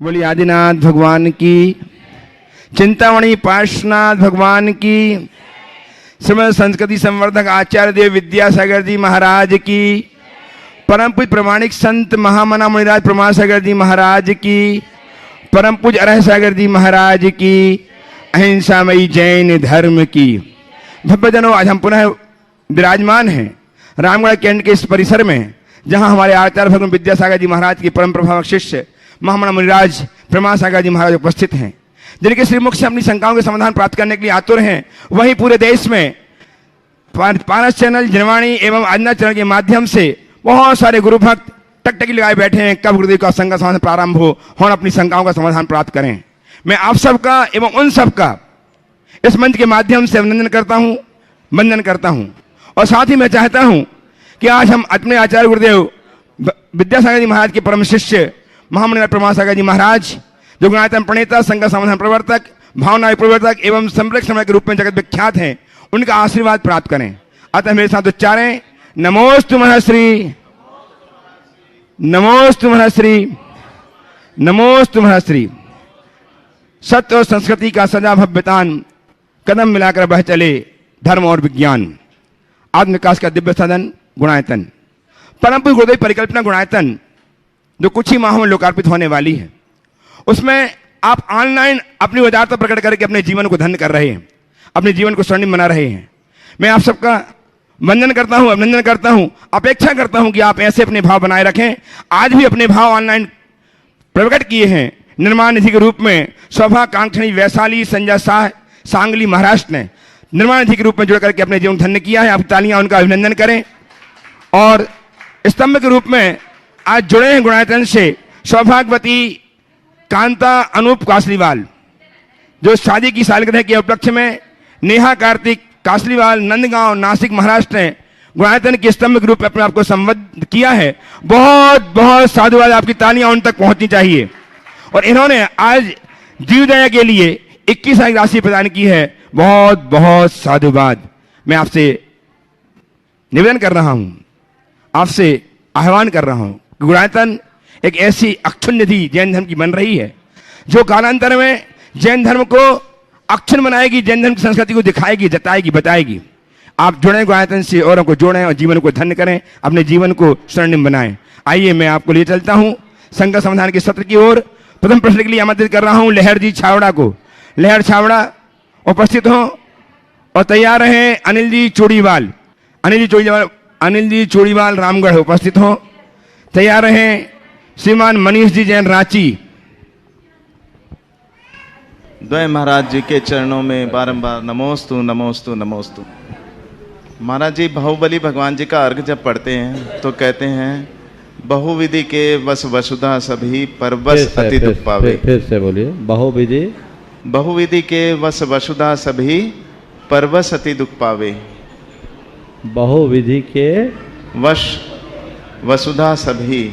बोली आदिनाथ भगवान की, चिंतामणि पार्श्वनाथ भगवान की, श्रीमद संस्कृति संवर्धक आचार्य देव विद्यासागर जी महाराज की, परम पूज्य प्रमाणिक संत महामना मुनिराज प्रमाण सागर जी महाराज की, परम पूज्य अरह सागर जी महाराज की, अहिंसामयी जैन धर्म की। भव्यजनों, आज हम पुनः विराजमान हैं रामगढ़ कैंट के इस परिसर में, जहां हमारे आचार्य भगवान विद्यासागर जी महाराज के परम प्रभावक शिष्य महामना मुनिराज प्रमाण सागर जी महाराज उपस्थित हैं, जिनके श्रीमुख से अपनी शंकाओं के समाधान प्राप्त करने के लिए आतुर हैं। वहीं पूरे देश में पारस चैनल, जनवाणी एवं आजना चैनल के माध्यम से बहुत सारे गुरु भक्त टकटकी लगाए बैठे हैं, कब गुरुदेव का शंका समाधान प्रारंभ हो और अपनी शंकाओं का समाधान प्राप्त करें। मैं आप सबका एवं उन सबका इस मंच के माध्यम से अभिनंदन करता हूं, वंदन करता हूं, और साथ ही मैं चाहता हूं कि आज हम अपने आचार्य गुरुदेव विद्यासागर जी महाराज के परम शिष्य महामना प्रमाण सागर जी महाराज, जो गुणायतन प्रणेता, संघ समाधान प्रवर्तक, भावना प्रवर्तक एवं संरक्षक समय के रूप में जगत विख्यात हैं, उनका आशीर्वाद प्राप्त करें। अतः मेरे साथ उच्चारें, नमोस्तु महश्री, नमोस्तु महश्री, नमोस्तु महश्री। सत्य और संस्कृति का सजा भव्यतान, कदम मिलाकर बह चले धर्म और विज्ञान। आत्म विकास का दिव्य साधन गुणायतन, परम पूज्य गुरुदेव परिकल्पना गुणायतन, जो कुछ ही माहों में लोकार्पित होने वाली है, उसमें आप ऑनलाइन अपनी उदारता प्रकट करके अपने जीवन को धन्य कर रहे हैं, अपने जीवन को स्वर्णिम बना रहे हैं। मैं आप सबका वंदन करता हूं, अभिनंदन करता हूं, अपेक्षा करता हूं कि आप ऐसे अपने भाव बनाए रखें। आज भी अपने भाव ऑनलाइन प्रकट किए हैं निर्माण निधि के रूप में। शोभाकांक्षणी वैशाली संजय शाह सांगली महाराष्ट्र ने निर्माण निधि के रूप में जुड़ करके अपने जीवन धन्य किया है। आप तालियां उनका अभिनंदन करें। और स्तंभ के रूप में आज जुड़े हैं गुणायतन से सौभाग्यवती कांता अनूप कासलीवाल, जो शादी की सालगिरह के उपलक्ष्य में नेहा कार्तिक कासलीवाल नंदगांव नासिक महाराष्ट्र ने गुणायतन के स्तंभ के रूप में अपने आप को संबद्ध किया है। बहुत बहुत साधुवाद, आपकी तालियां उन तक पहुंचनी चाहिए। और इन्होंने आज जीवदया के लिए 21 राशि प्रदान की है। बहुत बहुत साधुवाद। मैं आपसे निवेदन कर रहा हूं, आपसे आह्वान कर रहा हूं, गुणायतन एक ऐसी अक्षुण्ण निधि जैन धर्म की बन रही है, जो कालांतर में जैन धर्म को अक्षुण्ण बनाएगी, जैन धर्म की संस्कृति को दिखाएगी, जताएगी, बताएगी। आप जुड़ें गुणायतन से, औरों को जोड़ें और जीवन को धन्य करें, अपने जीवन को स्वर्णिम बनाएं। आइए मैं आपको ले चलता हूं संघ समाधान के सत्र की ओर। प्रथम प्रश्न के लिए आमंत्रित कर रहा हूं लहर जी छावड़ा को। लहर छावड़ा उपस्थित हो और तैयार रहें। अनिल जी चूड़ीवाल, अनिल जी चूड़ीवाल रामगढ़ उपस्थित हो, तैयार रहें। श्रीमान मनीष जी जैन रांची। द्वय महाराज जी के चरणों में बारंबार नमोस्तु नमोस्तु नमोस्तु। महाराज जी बाहुबली भगवान जी का अर्घ जब पढ़ते हैं तो कहते हैं बहुविधि के वस वसुधा सभी पर बस अति दुख पावे। फिर से बोलिए। बहुविधि के वस वसुधा सभी पर बस अति दुख पावे। बहुविधि के वश वसुधा सभी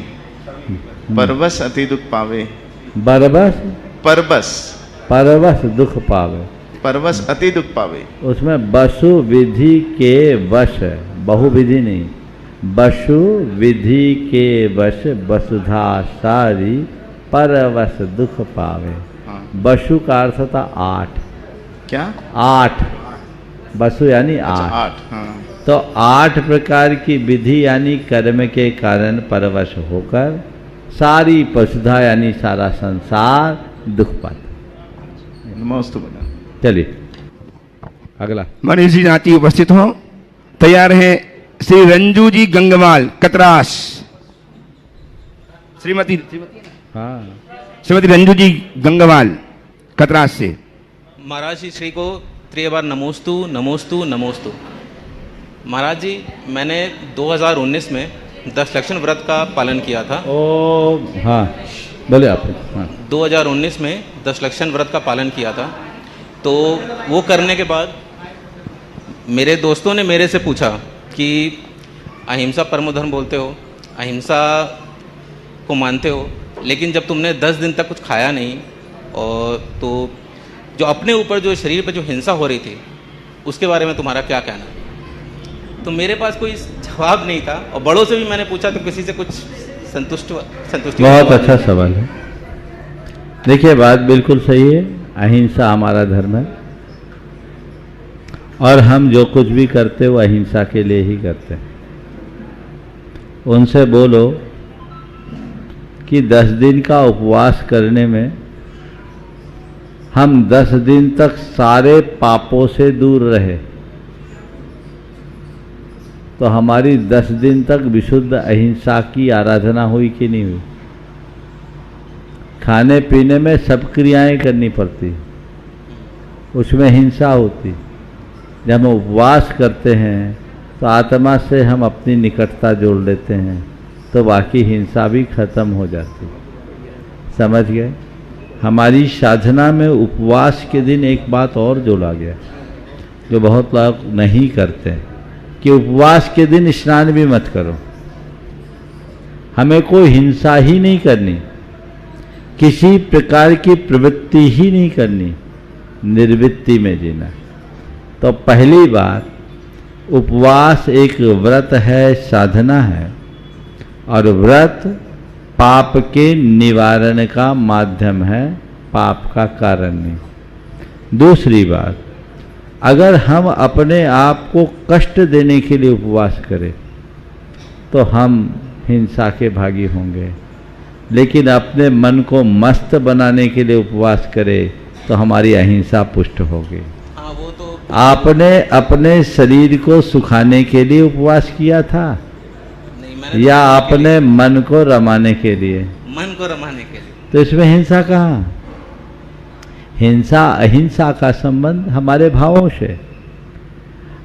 परवश अति दुख पावे। बरबस परबस परवश दुख पावे। परवश अति दुख पावे। उसमें वसु विधि के वश है, बहुविधि नहीं। वसु विधि के वश वसुधा सारी परवश दुख पावे। हाँ। वसु का अर्थ था 8। क्या? 8 वसु यानी 8। 8। हाँ। तो 8 प्रकार की विधि यानी कर्म के कारण परवश होकर सारी वसुधा यानी सारा संसार दुख पाता। नमोस्तु बना। चलिए अगला। मनीष जी नाती उपस्थित हो, तैयार हैं। श्री रंजू जी गंगवाल कतरास। श्रीमती रंजू जी गंगवाल कतरास से। महाराज जी श्री को त्रिबार नमोस्तु नमोस्तु नमोस्तु। महाराज जी मैंने 2019 में 10 लक्षण व्रत का पालन किया था। ओ हाँ बोले आप। हाँ। 2019 में 10 लक्षण व्रत का पालन किया था। तो वो करने के बाद मेरे दोस्तों ने मेरे से पूछा कि अहिंसा परमो धर्म बोलते हो, अहिंसा को मानते हो, लेकिन जब तुमने 10 दिन तक कुछ खाया नहीं और तो जो अपने ऊपर जो शरीर पर जो हिंसा हो रही थी उसके बारे में तुम्हारा क्या कहना? तो मेरे पास कोई जवाब नहीं था और बड़ों से भी मैंने पूछा तो किसी से कुछ संतुष्टि। बहुत अच्छा सवाल है। देखिए, बात बिल्कुल सही है। अहिंसा हमारा धर्म है और हम जो कुछ भी करते वो अहिंसा के लिए ही करते हैं। उनसे बोलो कि 10 दिन का उपवास करने में हम 10 दिन तक सारे पापों से दूर रहे तो हमारी 10 दिन तक विशुद्ध अहिंसा की आराधना हुई कि नहीं हुई? खाने पीने में सब क्रियाएं करनी पड़ती, उसमें हिंसा होती। जब हम उपवास करते हैं तो आत्मा से हम अपनी निकटता जोड़ लेते हैं तो बाकी हिंसा भी खत्म हो जाती। समझ गए? हमारी साधना में उपवास के दिन एक बात और जोड़ा गया जो बहुत लोग नहीं करते हैं कि उपवास के दिन स्नान भी मत करो। हमें कोई हिंसा ही नहीं करनी, किसी प्रकार की प्रवृत्ति ही नहीं करनी, निर्वृत्ति में जीना। तो पहली बात, उपवास एक व्रत है, साधना है, और व्रत पाप के निवारण का माध्यम है, पाप का कारण नहीं। दूसरी बात, अगर हम अपने आप को कष्ट देने के लिए उपवास करें तो हम हिंसा के भागी होंगे, लेकिन अपने मन को मस्त बनाने के लिए उपवास करें तो हमारी अहिंसा पुष्ट होगी। हाँ, वो तो आपने अपने शरीर को सुखाने के लिए उपवास किया था नहीं, मैंने या तो अपने मन को रमाने के लिए? मन को रमाने के लिए। तो इसमें हिंसा कहाँ? हिंसा अहिंसा का संबंध हमारे भावों से।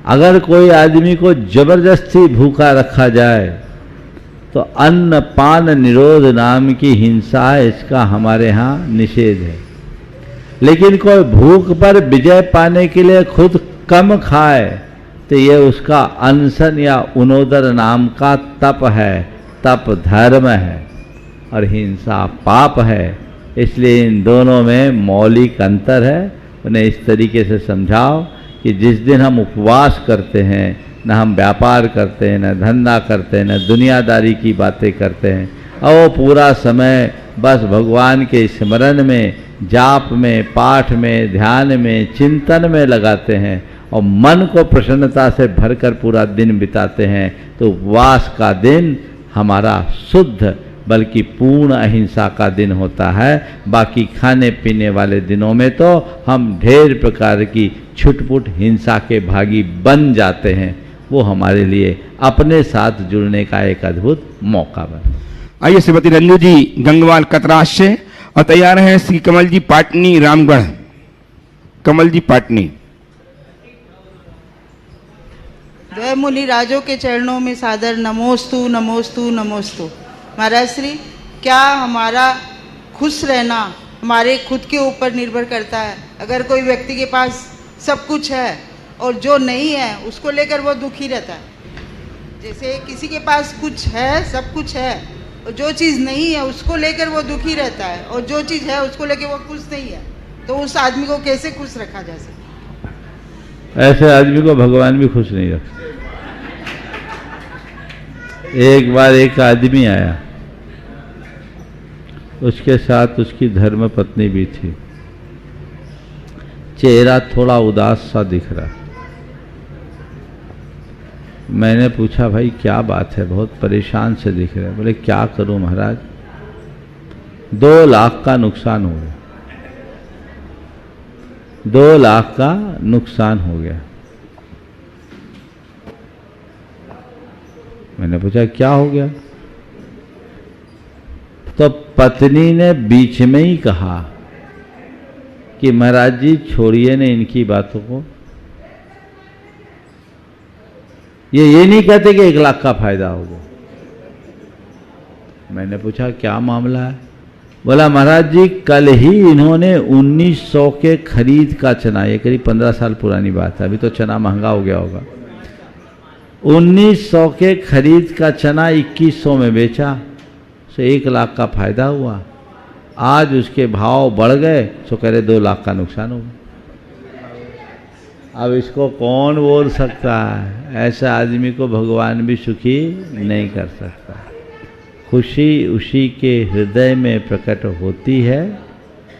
अगर कोई आदमी को जबरदस्ती भूखा रखा जाए तो अन्न पान निरोध नाम की हिंसा, इसका हमारे यहाँ निषेध है। लेकिन कोई भूख पर विजय पाने के लिए खुद कम खाए तो ये उसका अनशन या उनोदर नाम का तप है, तप धर्म है, और हिंसा पाप है। इसलिए इन दोनों में मौलिक अंतर है। उन्हें इस तरीके से समझाओ कि जिस दिन हम उपवास करते हैं, न हम व्यापार करते हैं, न धंधा करते हैं, न दुनियादारी की बातें करते हैं, और वो पूरा समय बस भगवान के स्मरण में, जाप में, पाठ में, ध्यान में, चिंतन में लगाते हैं और मन को प्रसन्नता से भरकर पूरा दिन बिताते हैं, तो उपवास का दिन हमारा शुद्ध बल्कि पूर्ण अहिंसा का दिन होता है। बाकी खाने पीने वाले दिनों में तो हम ढेर प्रकार की छुटपुट हिंसा के भागी बन जाते हैं। वो हमारे लिए अपने साथ जुड़ने का एक अद्भुत मौका बने। आइए श्रीमती रंजू जी गंगवाल कतराश से, और तैयार हैं श्री कमल जी पाटनी रामगढ़। कमल जी पाटनी। द्वय मुनि राजों के चरणों में सादर नमोस्तु नमोस्तु नमोस्तु। महाराज श्री, क्या हमारा खुश रहना हमारे खुद के ऊपर निर्भर करता है? अगर कोई व्यक्ति के पास सब कुछ है और जो नहीं है उसको लेकर वो दुखी रहता है, जैसे किसी के पास कुछ है, सब कुछ है, और जो चीज़ नहीं है उसको लेकर वो दुखी रहता है, और जो चीज़ है उसको लेकर वो खुश नहीं है, तो उस आदमी को कैसे खुश रखा जा सकता? ऐसे आदमी को भगवान भी खुश नहीं रखते। एक बार एक आदमी आया, उसके साथ उसकी धर्म पत्नी भी थी। चेहरा थोड़ा उदास सा दिख रहा। मैंने पूछा, भाई क्या बात है, बहुत परेशान से दिख रहे? बोले, क्या करूं महाराज, 2 लाख का नुकसान हो गया। 2 लाख का नुकसान हो गया। मैंने पूछा क्या हो गया? तो पत्नी ने बीच में ही कहा कि महाराज जी छोड़िए ने इनकी बातों को, ये नहीं कहते कि 1 लाख का फायदा होगा। मैंने पूछा क्या मामला है? बोला, महाराज जी कल ही इन्होंने 1900 के खरीद का चना, ये करीब 15 साल पुरानी बात है, अभी तो चना महंगा हो गया होगा, 1900 के खरीद का चना 2100 में बेचा, तो 1 लाख का फायदा हुआ। आज उसके भाव बढ़ गए तो कह रहे 2 लाख का नुकसान हो गया। अब इसको कौन बोल सकता है? ऐसे आदमी को भगवान भी सुखी नहीं कर सकता। खुशी उसी के हृदय में प्रकट होती है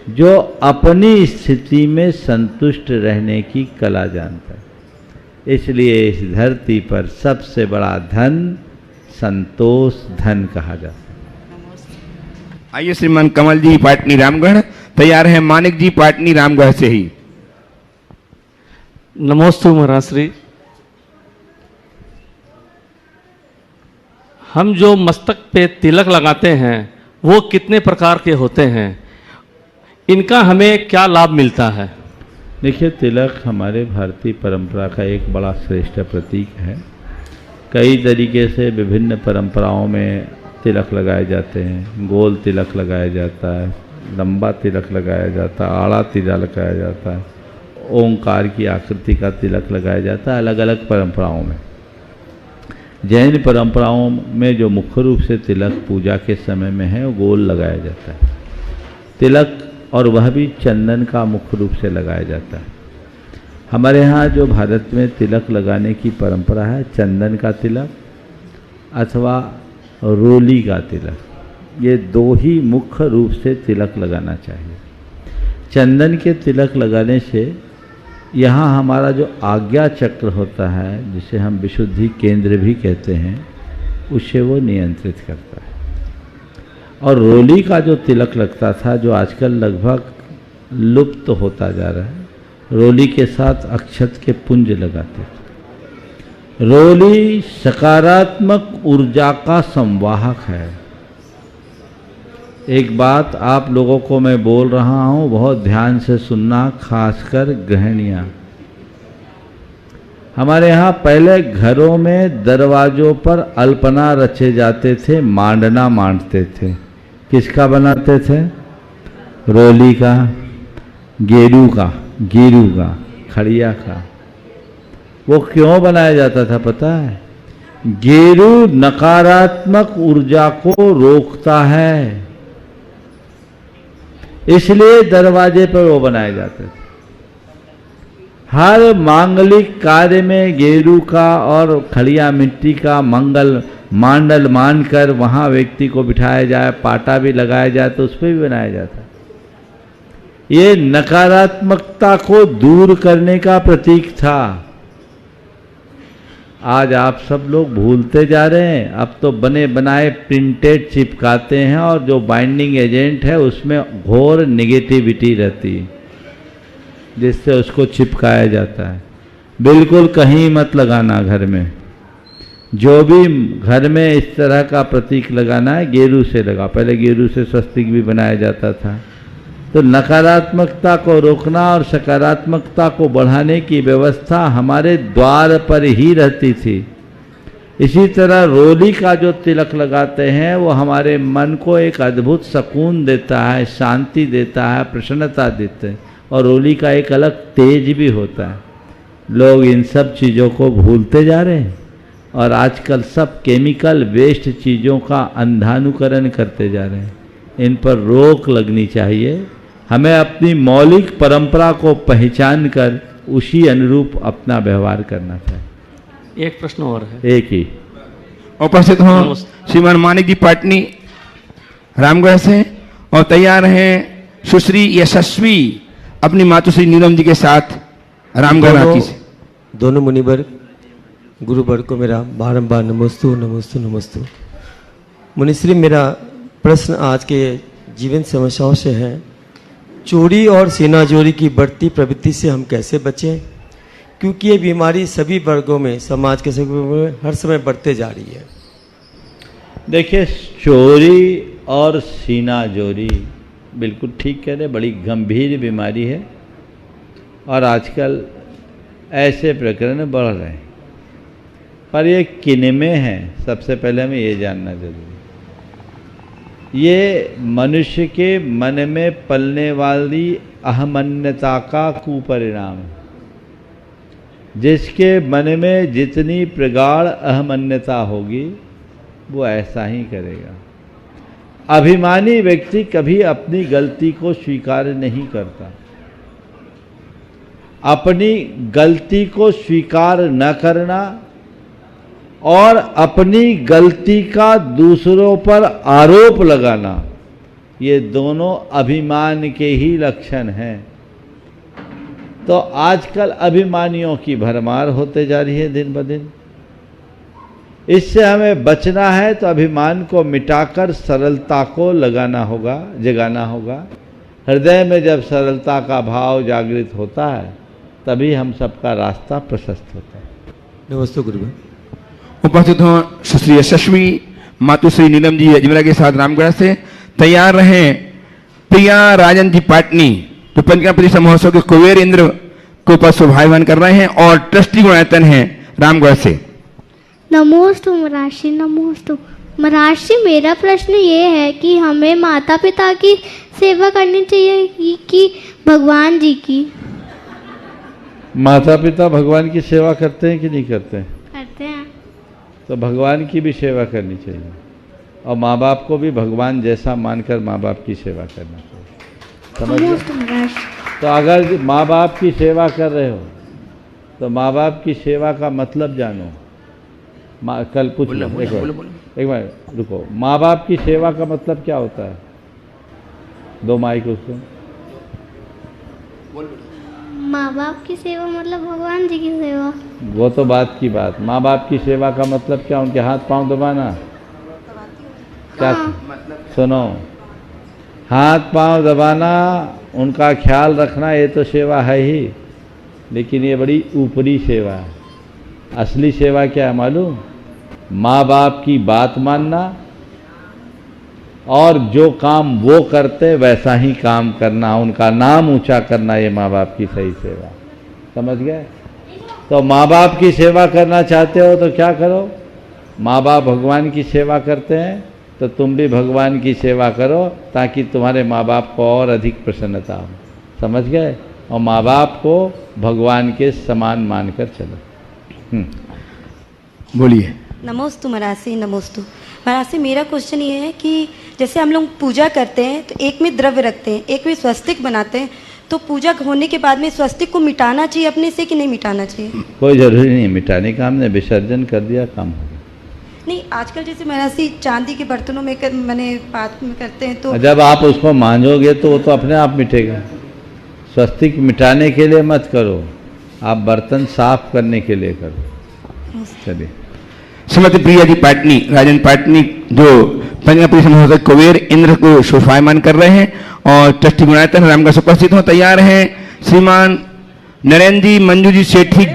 जो अपनी स्थिति में संतुष्ट रहने की कला जानता है। इसलिए इस धरती पर सबसे बड़ा धन संतोष धन कहा जाता है। आइए श्रीमान कमल जी पाटनी रामगढ़ तैयार हैं, मानिक जी पाटनी रामगढ़ से ही। नमोस्तु महाराज श्री। हम जो मस्तक पे तिलक लगाते हैं वो कितने प्रकार के होते हैं, इनका हमें क्या लाभ मिलता है? देखिए, तिलक हमारे भारतीय परंपरा का एक बड़ा श्रेष्ठ प्रतीक है। कई तरीके से विभिन्न परंपराओं में तिलक लगाए जाते हैं। गोल तिलक लगाया जाता है, लंबा तिलक लगाया जाता है, आड़ा तिलक लगाया जाता है, ओंकार की आकृति का तिलक लगाया जाता है, अलग अलग परंपराओं में। जैन परंपराओं में जो मुख्य रूप से तिलक पूजा के समय में है वो गोल लगाया जाता है तिलक, और वह भी चंदन का मुख्य रूप से लगाया जाता है। हमारे यहाँ जो भारत में तिलक लगाने की परंपरा है, चंदन का तिलक अथवा रोली का तिलक, ये दो ही मुख्य रूप से तिलक लगाना चाहिए। चंदन के तिलक लगाने से यहाँ हमारा जो आज्ञा चक्र होता है, जिसे हम विशुद्धि केंद्र भी कहते हैं, उसे वो नियंत्रित करता है। और रोली का जो तिलक लगता था, जो आजकल लगभग लुप्त होता जा रहा है, रोली के साथ अक्षत के पुंज लगाते थे। रोली सकारात्मक ऊर्जा का संवाहक है। एक बात आप लोगों को मैं बोल रहा हूँ, बहुत ध्यान से सुनना, खासकर गृहिणियाँ। हमारे यहाँ पहले घरों में दरवाजों पर अल्पना रचे जाते थे, मांडना मांडते थे। किसका बनाते थे? रोली का, गेरू का, खड़िया का। वो क्यों बनाया जाता था पता है? गेरू नकारात्मक ऊर्जा को रोकता है, इसलिए दरवाजे पर वो बनाए जाते थे। हर मांगलिक कार्य में गेरू का और खड़िया मिट्टी का मांडल मानकर वहां व्यक्ति को बिठाया जाए, पाटा भी लगाया जाए तो उस पर भी बनाया जाता है। ये नकारात्मकता को दूर करने का प्रतीक था। आज आप सब लोग भूलते जा रहे हैं। अब तो बने बनाए प्रिंटेड चिपकाते हैं, और जो बाइंडिंग एजेंट है उसमें घोर नेगेटिविटी रहती है, जिससे उसको चिपकाया जाता है। बिल्कुल कहीं मत लगाना घर में। जो भी घर में इस तरह का प्रतीक लगाना है, गेरू से लगा। पहले गेरू से स्वस्तिक भी बनाया जाता था। तो नकारात्मकता को रोकना और सकारात्मकता को बढ़ाने की व्यवस्था हमारे द्वार पर ही रहती थी। इसी तरह रोली का जो तिलक लगाते हैं वो हमारे मन को एक अद्भुत सुकून देता है, शांति देता है, प्रसन्नता देते हैं, और रोली का एक अलग तेज भी होता है। लोग इन सब चीज़ों को भूलते जा रहे हैं और आजकल सब केमिकल वेस्ट चीज़ों का अंधानुकरण करते जा रहे हैं। इन पर रोक लगनी चाहिए। हमें अपनी मौलिक परंपरा को पहचान कर उसी अनुरूप अपना व्यवहार करना चाहिए। एक प्रश्न और है। एक ही उपस्थित हों श्रीमान मानिक जी पाटनी रामगढ़ से, और तैयार हैं सुश्री यशस्वी अपनी मातुश्री नीलम जी के साथ रामगढ़ रांची से। दोनों मुनिवर गुरुवर को मेरा बारंबार नमोस्तु नमोस्तु नमोस्तु। मुनिश्री, मेरा प्रश्न आज के जीवन समस्याओं से है। चोरी और सेनाजोरी की बढ़ती प्रवृत्ति से हम कैसे बचें, क्योंकि ये बीमारी सभी वर्गों में, समाज के सभी वर्गों में हर समय बढ़ते जा रही है। देखिए, चोरी और सीनाजोरी बिल्कुल ठीक कह रहे, बड़ी गंभीर बीमारी है और आजकल ऐसे प्रकरण बढ़ रहे हैं। पर ये किन में है, सबसे पहले हमें ये जानना जरूरी है। ये मनुष्य के मन में पलने वाली अहमन्यता का कुपरिणाम है। जिसके मन में जितनी प्रगाढ़ अहमन्यता होगी वो ऐसा ही करेगा। अभिमानी व्यक्ति कभी अपनी गलती को स्वीकार नहीं करता। अपनी गलती को स्वीकार न करना और अपनी गलती का दूसरों पर आरोप लगाना, ये दोनों अभिमान के ही लक्षण हैं। तो आजकल अभिमानियों की भरमार होते जा रही है दिन ब दिन। इससे हमें बचना है तो अभिमान को मिटाकर सरलता को जगाना होगा। हृदय में जब सरलता का भाव जागृत होता है तभी हम सबका रास्ता प्रशस्त होता है। नमस्ते गुरुवर। उपस्थित हों सुश्री यशस्वी मातुश्री नीलम जी अजमेरा के साथ रामगढ़ से। तैयार रहें प्रिया राजन जी पाटनी जो पंचकर्म प्रतिष्ठा महोत्सव के कुबेर इंद्र को पद शोभायमान कर रहे हैं और ट्रस्टी गुणायतन हैं रामगढ़ से। नमोस्तु महर्षि, नमोस्तु महर्षि। मेरा प्रश्न ये है कि हमें माता पिता की सेवा करनी चाहिए कि भगवान जी की? माता पिता भगवान की सेवा करते हैं कि नहीं करते हैं? करते हैं। तो भगवान की भी सेवा करनी चाहिए और माँ बाप को भी भगवान जैसा मानकर माँ बाप की सेवा करना चाहिए। समझ गए? तो अगर माँ बाप की सेवा कर रहे हो तो माँ बाप की सेवा का मतलब जानो। कल पूछ लो एक बार रुको, माँ बाप की सेवा का मतलब क्या होता है? दो माइक उसको। माँ बाप की सेवा मतलब भगवान जी की सेवा। वो तो बात की बात। माँ बाप की सेवा का मतलब क्या? उनके हाथ पांव दबाना। क्या? सुनो, हाथ पांव दबाना, उनका ख्याल रखना, ये तो सेवा है ही, लेकिन ये बड़ी ऊपरी सेवा है। असली सेवा क्या है मालूम? माँ बाप की बात मानना और जो काम वो करते वैसा ही काम करना, उनका नाम ऊंचा करना, ये माँ बाप की सही सेवा। समझ गए? तो माँ बाप की सेवा करना चाहते हो तो क्या करो? माँ बाप भगवान की सेवा करते हैं तो तुम भी भगवान की सेवा करो ताकि तुम्हारे माँ बाप को और अधिक प्रसन्नता हो। समझ गए? और माँ बाप को भगवान के समान मानकर चलो। बोलिए। नमोस्तु महर्षि, नमोस्तु महर्षि। मेरा क्वेश्चन ये है कि जैसे हम लोग पूजा करते हैं तो एक में द्रव्य रखते हैं, एक में स्वस्तिक बनाते हैं, तो पूजा होने के बाद में स्वस्तिक को मिटाना चाहिए अपने से कि नहीं मिटाना चाहिए? कोई जरूरी नहीं मिटाने का, हमने विसर्जन कर दिया, काम हो गया। नहीं, आजकल जैसे महर्षि चांदी के बर्तनों में मैंने पात्र में करते हैं तो जब आप उसको मांझोगे तो वो तो अपने आप मिटेगा। स्वस्तिक मिटाने के लिए मत करो, आप बर्तन साफ करने के लिए करो। चलिए। श्रीमती प्रिया जी पाटनी, राजन पाटनी जो पंचकर्म प्रतिष्ठा महोत्सव कुबेर इंद्र को शोभायमान कर रहे हैं और ट्रस्टी गुणायतन रामगढ़ से उपस्थित हो। तैयार हैं श्रीमान नरेंद्र जी मंजू जी सेठी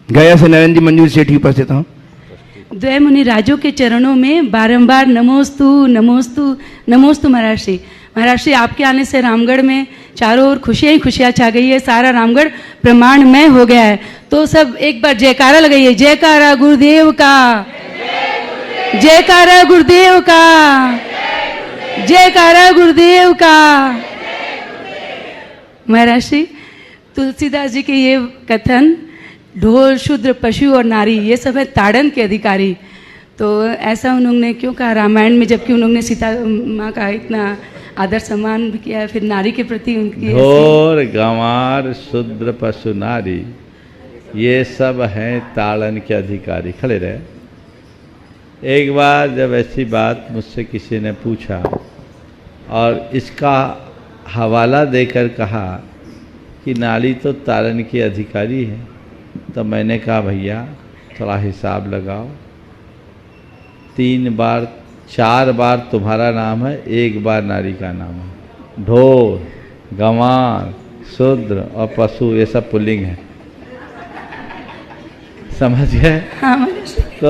गया से नरेंद्र जी मंजू जी सेठी उपस्थित हों। द्वय मुनि राजों के चरणों में बारंबार नमोस्तु नमोस्तु नमोस्तु महर्षि। महर्षि, आपके आने से रामगढ़ में चारों ओर खुशियाँ ही खुशियाँ छा गई है, सारा रामगढ़ ब्रह्मांडमय हो गया है। तो सब एक बार जयकारा लगाइए, जयकारा गुरुदेव का, जयकारा गुरुदेव का, जयकारा गुरुदेव का। महर्षि, तुलसीदास जी के ये कथन, ढोल शूद्र पशु और नारी ये सब है ताड़न के अधिकारी, तो ऐसा उन्होंने क्यों कहा रामायण में, जबकि उन्होंने सीता माँ का इतना आदर सम्मान भी किया है, फिर नारी के प्रति उनकी ढोल गंवार शूद्र पशु नारी ये सब हैं ताड़न के अधिकारी। खड़े रहे। एक बार जब ऐसी बात मुझसे किसी ने पूछा और इसका हवाला देकर कहा कि नारी तो ताड़न की अधिकारी है, तो मैंने कहा भैया थोड़ा हिसाब लगाओ, 3 बार 4 बार तुम्हारा नाम है, 1 बार नारी का नाम है। ढोल गंवार शूद्र और पशु ये सब पुल्लिंग है। समझ गए? हाँ। तो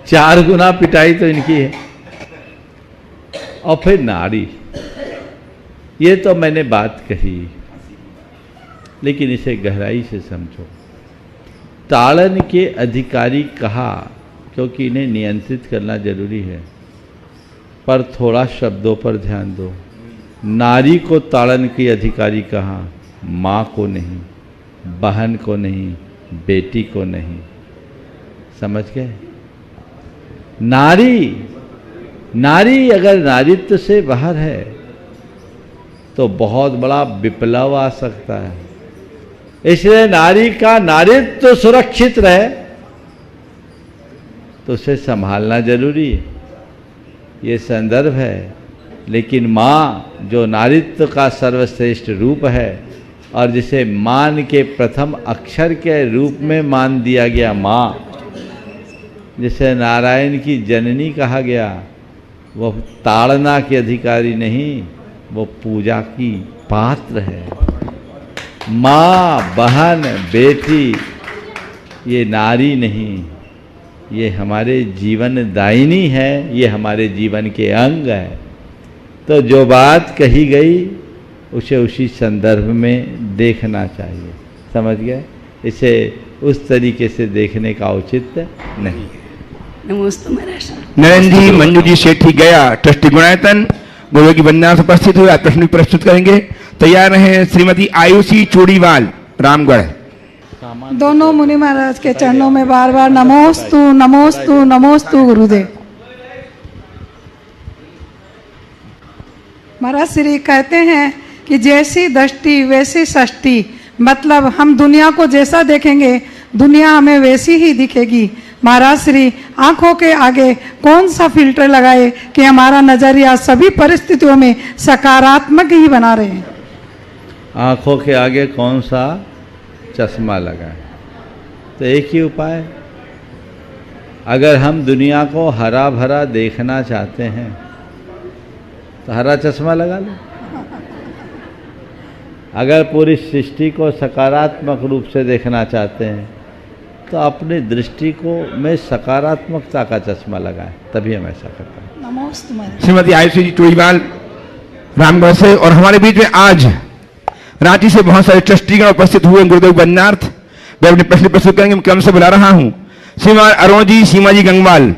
4 गुना पिटाई तो इनकी है। और फिर नारी, ये तो मैंने बात कही, लेकिन इसे गहराई से समझो। ताड़न के अधिकारी कहा क्योंकि इन्हें नियंत्रित करना जरूरी है, पर थोड़ा शब्दों पर ध्यान दो। नारी को ताड़न की अधिकारी कहा, माँ को नहीं, बहन को नहीं, बेटी को नहीं। समझ गए? नारी अगर नारित्व से बाहर है तो बहुत बड़ा विप्लव आ सकता है। इसलिए नारी का नारित्व सुरक्षित रहे तो उसे संभालना जरूरी है। ये संदर्भ है, लेकिन माँ जो नारीत्व का सर्वश्रेष्ठ रूप है और जिसे मान के प्रथम अक्षर के रूप में मान दिया गया, माँ जिसे नारायण की जननी कहा गया, वह ताड़ना की अधिकारी नहीं, वो पूजा की पात्र है। माँ, बहन, बेटी ये नारी नहीं, ये हमारे जीवन दायिनी है, ये हमारे जीवन के अंग है। तो जो बात कही गई उसे उसी संदर्भ में देखना चाहिए, समझ गए? इसे उस तरीके से देखने का औचित्य नहीं है। नमोस्तु महाराज। नरेंद्र जी, मंजू जी, सेठी गया, ट्रस्टी गुणायतन गुरु की वंदना से उपस्थित हुए, आज प्रश्न प्रस्तुत करेंगे। तैयार हैं श्रीमती आयुषी चूड़ीवाल, रामगढ़। दोनों मुनि महाराज के चरणों में बार बार नमोस्तु नमोस्तु नमोस्तु गुरुदेव। महाराज श्री कहते हैं कि जैसी दृष्टि वैसी सृष्टि, मतलब हम दुनिया को जैसा देखेंगे दुनिया हमें वैसी ही दिखेगी। महाराज श्री आंखों के आगे कौन सा फिल्टर लगाए कि हमारा नजरिया सभी परिस्थितियों में सकारात्मक ही बना रहे? आंखों के आगे कौन सा चश्मा लगाए? तो एक ही उपाय, अगर हम दुनिया को हरा भरा देखना चाहते हैं तो हरा चश्मा लगा लो। अगर पूरी सृष्टि को सकारात्मक रूप से देखना चाहते हैं तो अपनी दृष्टि को में सकारात्मकता का चश्मा लगाएं, तभी हम ऐसा करते हैं। नमोस्तु महाराज। श्रीमती आयुषी जी चूड़ीवाल, रामगढ़ से। और हमारे बीच में आज रांची से बहुत सारे ट्रस्टीगण उपस्थित हुए गुरुदेव वंदनार्थ। वे अपने प्रश्न प्रस्तुत करेंगे। मैं क्रम से बुला रहा हूं श्रीमान अरुण जी, सीमा जी गंगवाल,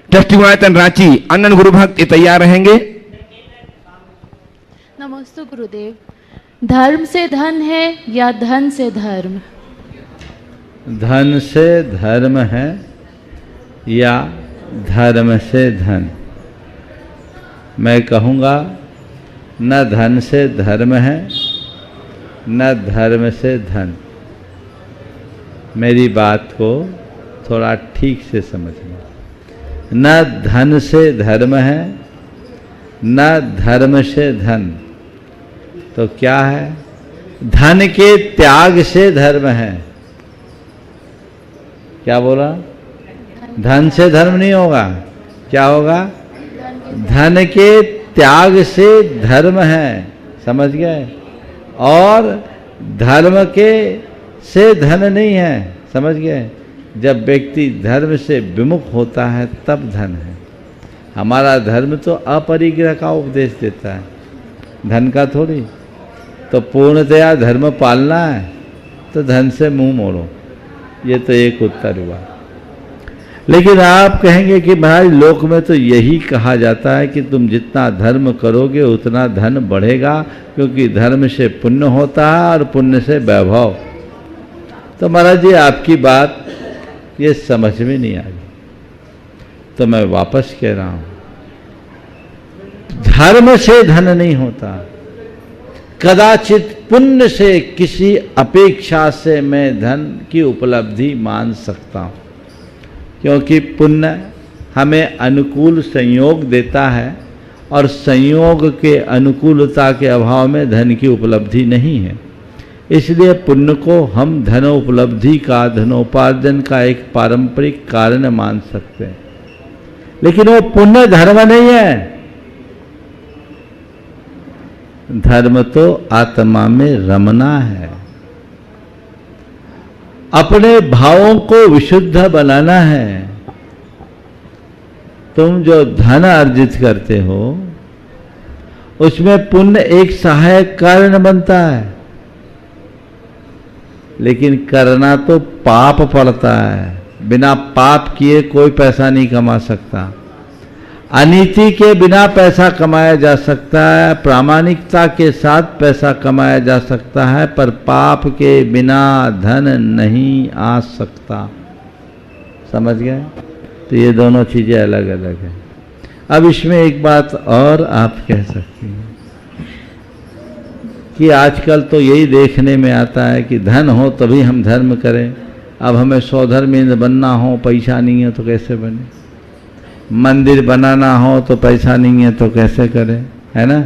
ट्रस्टी गुणायतन रांची, अनंत गुरु भक्त, ये तैयार रहेंगे। नमस्ते गुरुदेव। धर्म से धन है या धन से धर्म? धन से धर्म है या धर्म से धन? मैं कहूँगा न धन से धर्म है न धर्म से धन। मेरी बात को थोड़ा ठीक से समझना। न धन से धर्म है न धर्म से धन। तो क्या है? धन के त्याग से धर्म है। क्या बोला? धन से धर्म नहीं होगा। क्या होगा? धन के त्याग से धर्म है, समझ गए? और धर्म के से धन नहीं है, समझ गए? जब व्यक्ति धर्म से विमुख होता है तब धन है। हमारा धर्म तो अपरिग्रह का उपदेश देता है, धन का थोड़ी। तो पूर्णतया धर्म पालना है तो धन से मुंह मोड़ो, ये तो एक उत्तर हुआ। लेकिन आप कहेंगे कि महाराज लोक में तो यही कहा जाता है कि तुम जितना धर्म करोगे उतना धन बढ़ेगा, क्योंकि धर्म से पुण्य होता है और पुण्य से वैभव। तो महाराज जी आपकी बात ये समझ में नहीं आई, तो मैं वापस कह रहा हूं, धर्म से धन नहीं होता। कदाचित पुण्य से किसी अपेक्षा से मैं धन की उपलब्धि मान सकता हूं, क्योंकि पुण्य हमें अनुकूल संयोग देता है और संयोग के अनुकूलता के अभाव में धन की उपलब्धि नहीं है। इसलिए पुण्य को हम धनोपलब्धि का, धनोपार्जन का एक पारंपरिक कारण मान सकते हैं, लेकिन वो पुण्य धर्म नहीं है। धर्म तो आत्मा में रमना है, अपने भावों को विशुद्ध बनाना है। तुम जो धन अर्जित करते हो उसमें पुण्य एक सहायक कारण बनता है, लेकिन करना तो पाप पड़ता है। बिना पाप किए कोई पैसा नहीं कमा सकता। अनीति के बिना पैसा कमाया जा सकता है, प्रामाणिकता के साथ पैसा कमाया जा सकता है, पर पाप के बिना धन नहीं आ सकता। समझ गए? तो ये दोनों चीज़ें अलग अलग हैं। अब इसमें एक बात और आप कह सकते हैं कि आजकल तो यही देखने में आता है कि धन हो तभी हम धर्म करें। अब हमें स्वधर्मेंद्र बनना हो, पैसा नहीं है तो कैसे बने? मंदिर बनाना हो तो पैसा नहीं है तो कैसे करें, है ना।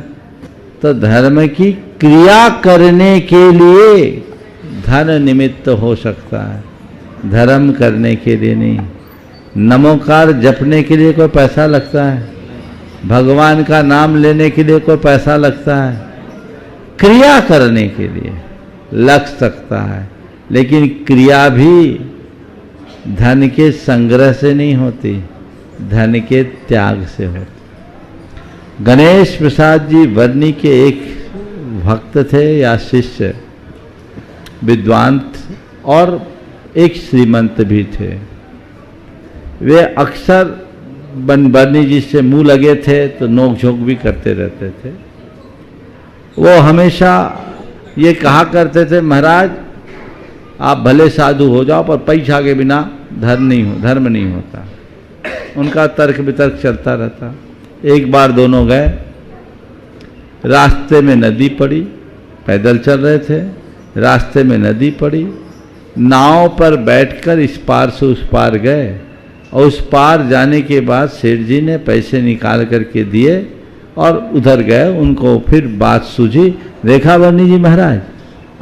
तो धर्म की क्रिया करने के लिए धन निमित्त हो सकता है, धर्म करने के लिए नहीं। नमोकार जपने के लिए कोई पैसा लगता है, भगवान का नाम लेने के लिए कोई पैसा लगता है, क्रिया करने के लिए लग सकता है, लेकिन क्रिया भी धन के संग्रह से नहीं होती, धन के त्याग से होती। गणेश प्रसाद जी वर्णी के एक भक्त थे या शिष्य, विद्वान और एक श्रीमंत भी थे। वे अक्सर बर्नी जी से मुंह लगे थे तो नोक-झोंक भी करते रहते थे। वो हमेशा ये कहा करते थे, महाराज आप भले साधु हो जाओ पर पैसा के बिना धर्म नहीं होता। उनका तर्क वितर्क चलता रहता। एक बार दोनों गए, रास्ते में नदी पड़ी, पैदल चल रहे थे, रास्ते में नदी पड़ी, नाव पर बैठकर इस पार से उस पार गए और उस पार जाने के बाद सेठ जी ने पैसे निकाल करके दिए और उधर गए। उनको फिर बात सूझी, देखा बर्नी जी महाराज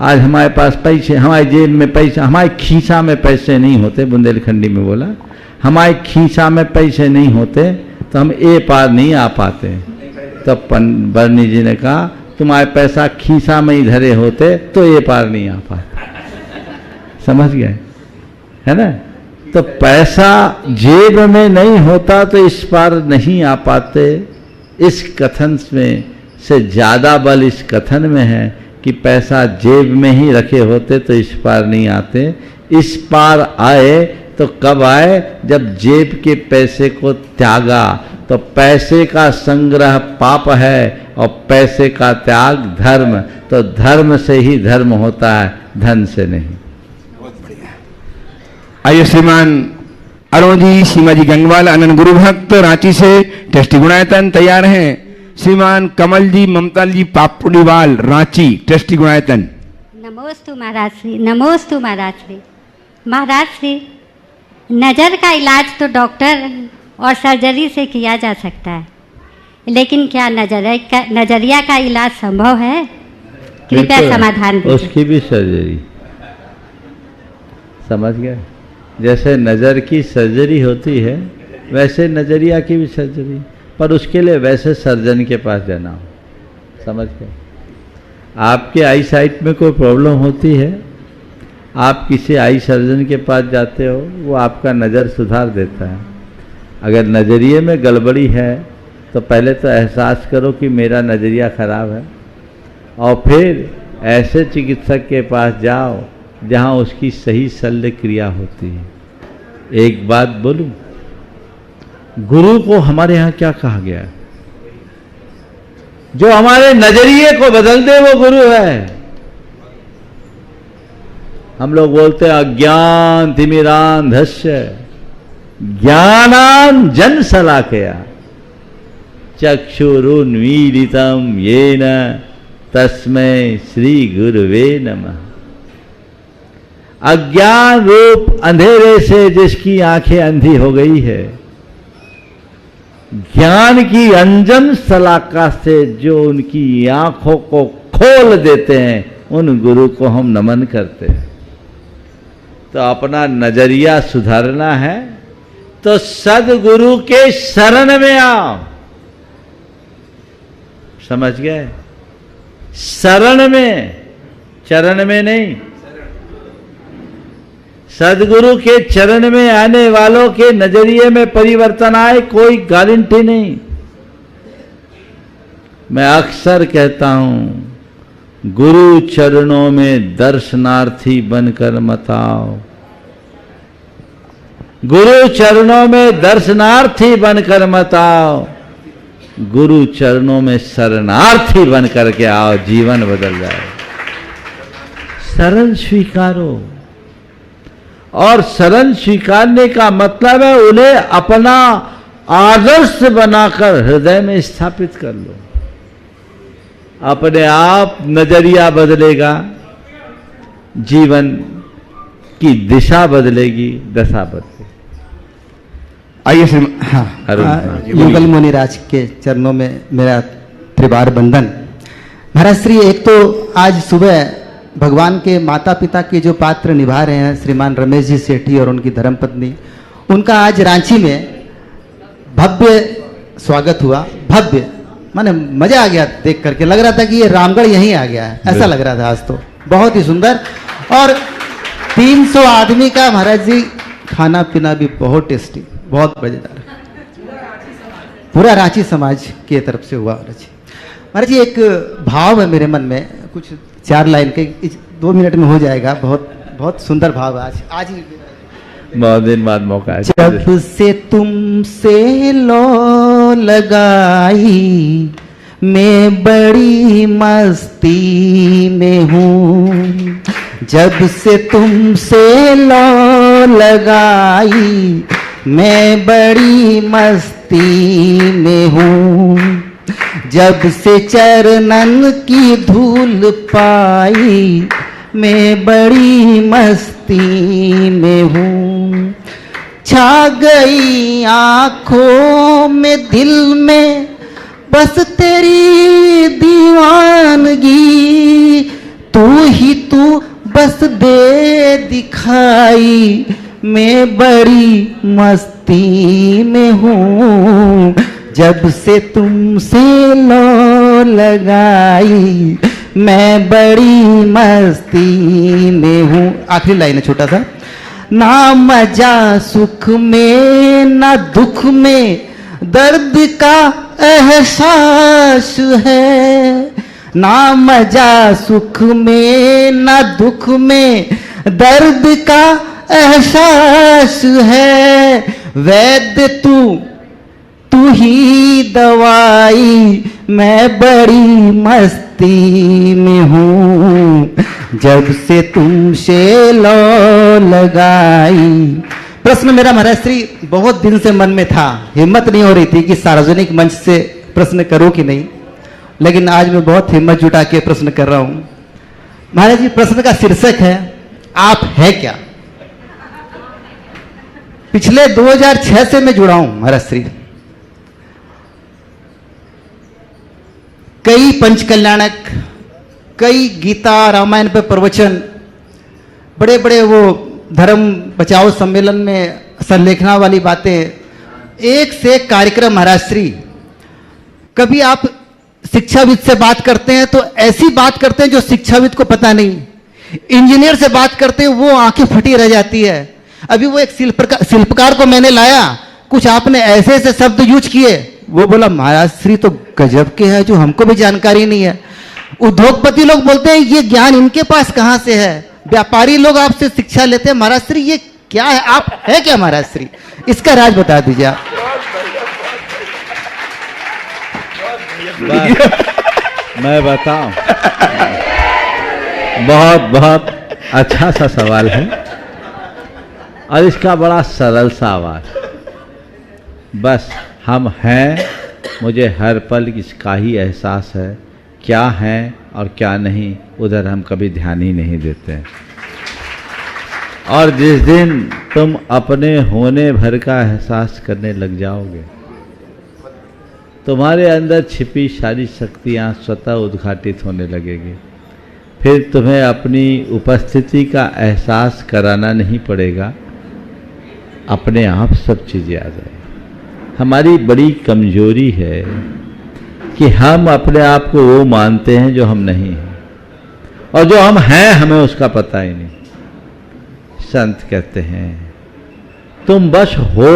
आज हमारे पास पैसे, हमारे जेब में पैसा, हमारे खीसा में पैसे नहीं होते, बुंदेलखंडी में बोला, हमारे खीसा में पैसे नहीं होते तो हम ए पार नहीं आ पाते। तब बर्नी जी ने कहा तुम्हारे पैसा खीसा में ही धरे होते तो ए पार नहीं आ पाते। समझ गए, है ना। तो पैसा जेब में नहीं होता तो इस पार नहीं आ पाते। इस कथन में से ज्यादा बल इस कथन में है कि पैसा जेब में ही रखे होते तो इस पार नहीं आते। इस पार आए तो कब आए, जब जेब के पैसे को त्यागा। तो पैसे का संग्रह पाप है और पैसे का त्याग धर्म। तो धर्म से ही धर्म होता है, धन से नहीं। आइए श्रीमान अरुण जी, सीमा जी गंगवाल, अनंत गुरु भक्त रांची से ट्रस्टी गुणायतन तैयार हैं। श्रीमान कमल जी, ममता जी पापुड़ीवाल, रांची ट्रस्टी गुणायतन। नमोस्तु महाराज श्री, नमोस्तु महाराज श्री। महाराज श्री, नज़र का इलाज तो डॉक्टर और सर्जरी से किया जा सकता है, लेकिन क्या नजरिया का इलाज संभव है? कृपया समाधान दीजिए। उसकी भी सर्जरी, समझ गए। जैसे नज़र की सर्जरी होती है वैसे नज़रिया की भी सर्जरी, पर उसके लिए वैसे सर्जन के पास जाना हो। समझ गए। आपके आई साइट में कोई प्रॉब्लम होती है, आप किसी आई सर्जन के पास जाते हो, वो आपका नज़र सुधार देता है। अगर नज़रिए में गड़बड़ी है तो पहले तो एहसास करो कि मेरा नज़रिया खराब है, और फिर ऐसे चिकित्सक के पास जाओ जहाँ उसकी सही शल्य क्रिया होती है। एक बात बोलूं, गुरु को हमारे यहाँ क्या कहा गया है? जो हमारे नजरिए को बदल दे वो गुरु है। हम लोग बोलते हैं अज्ञान तिमिरांधस्य ज्ञानांजन शलाकया चक्षुरुन्मीलितं येन तस्मै श्री गुरुवे नमः। अज्ञान रूप अंधेरे से जिसकी आंखें अंधी हो गई है, ज्ञान की अंजन शलाका से जो उनकी आंखों को खोल देते हैं, उन गुरु को हम नमन करते हैं। तो अपना नजरिया सुधारना है तो सदगुरु के शरण में आओ। समझ गए? शरण में, चरण में नहीं। सदगुरु के चरण में आने वालों के नजरिए में परिवर्तन आए, कोई गारंटी नहीं। मैं अक्सर कहता हूं, गुरु चरणों में दर्शनार्थी बनकर मत आओ। गुरु चरणों में दर्शनार्थी बनकर मत आओ, गुरु चरणों में शरणार्थी बनकर के आओ, जीवन बदल जाए। शरण स्वीकारो, और शरण स्वीकारने का मतलब है उन्हें अपना आदर्श बनाकर हृदय में स्थापित कर लो। अपने आप नजरिया बदलेगा, जीवन की दिशा बदलेगी, दशा बदलेगी। आइए श्री युगल मुनिराज के चरणों में मेरा त्रिवार बंदन। महाराज श्री, एक तो आज सुबह भगवान के माता पिता के जो पात्र निभा रहे हैं श्रीमान रमेश जी सेठी और उनकी धर्मपत्नी, उनका आज रांची में भव्य स्वागत हुआ। भव्य माने मजा आ गया देख करके, लग रहा था कि ये रामगढ़ यहीं आ गया है, ऐसा लग रहा था आज तो। बहुत ही सुंदर, और 300 आदमी का महाराज जी खाना पीना भी बहुत टेस्टी, बहुत मजेदार, पूरा रांची समाज की तरफ से हुआ। महाराज जी, एक भाव है मेरे मन में, कुछ 4 लाइन के 2 मिनट में हो जाएगा। बहुत बहुत सुंदर भाव है आज ही बहुत दिन बाद मौका है। जब से तुमसे लो लगाई मैं बड़ी मस्ती में हूँ, जब से तुमसे लो लगाई मैं बड़ी मस्ती में हूँ, जब से चरणन की धूल पाई मैं बड़ी मस्ती में हूँ, छा गई आँखों में दिल में बस तेरी दीवानगी, तू ही तू बस दे दिखाई मैं बड़ी मस्ती में हूँ, जब से तुमसे लो लगाई मैं बड़ी मस्ती में हूँ। आखिरी लाइन है छोटा सा। ना मजा सुख में ना दुख में दर्द का एहसास है, ना मजा सुख में ना दुख में दर्द का एहसास है, वैद्य तू ही दवाई मैं बड़ी मस्ती में हूँ, जब से तुमसे लो लगाई। प्रश्न मेरा महाराज श्री बहुत दिन से मन में था, हिम्मत नहीं हो रही थी कि सार्वजनिक मंच से प्रश्न करूं कि नहीं, लेकिन आज मैं बहुत हिम्मत जुटा के प्रश्न कर रहा हूं। महाराज जी, प्रश्न का शीर्षक है आप है क्या। पिछले 2006 से मैं जुड़ा हूं महाराज श्री, कई पंचकल्याणक, कई गीता रामायण पे प्रवचन, बड़े बड़े वो धर्म बचाओ सम्मेलन में संलेखना वाली बातें, एक से एक कार्यक्रम महाराज श्री। कभी आप शिक्षाविद से बात करते हैं तो ऐसी बात करते हैं जो शिक्षाविद को पता नहीं, इंजीनियर से बात करते हैं वो आंखें फटी रह जाती है। अभी वो एक शिल्पकार को मैंने लाया, कुछ आपने ऐसे ऐसे शब्द यूज किए, वो बोला महाराज श्री तो गजब के हैं जो हमको भी जानकारी नहीं है। उद्योगपति लोग बोलते हैं ये ज्ञान इनके पास कहां से है, व्यापारी लोग आपसे शिक्षा लेते हैं महाराज श्री ये क्या है, आप है क्या महाराज श्री, इसका राज बता दीजिए आप। मैं बताऊं, बहुत बहुत अच्छा सा सवाल है और इसका बड़ा सरल सा आवाज। बस हम हैं, मुझे हर पल इसका ही एहसास है, क्या हैं और क्या नहीं उधर हम कभी ध्यान ही नहीं देते। और जिस दिन तुम अपने होने भर का एहसास करने लग जाओगे, तुम्हारे अंदर छिपी सारी शक्तियाँ स्वतः उद्घाटित होने लगेगी। फिर तुम्हें अपनी उपस्थिति का एहसास कराना नहीं पड़ेगा, अपने आप सब चीज़ें आ जाएगी। हमारी बड़ी कमजोरी है कि हम अपने आप को वो मानते हैं जो हम नहीं हैं, और जो हम हैं हमें उसका पता ही नहीं। संत कहते हैं तुम बस हो,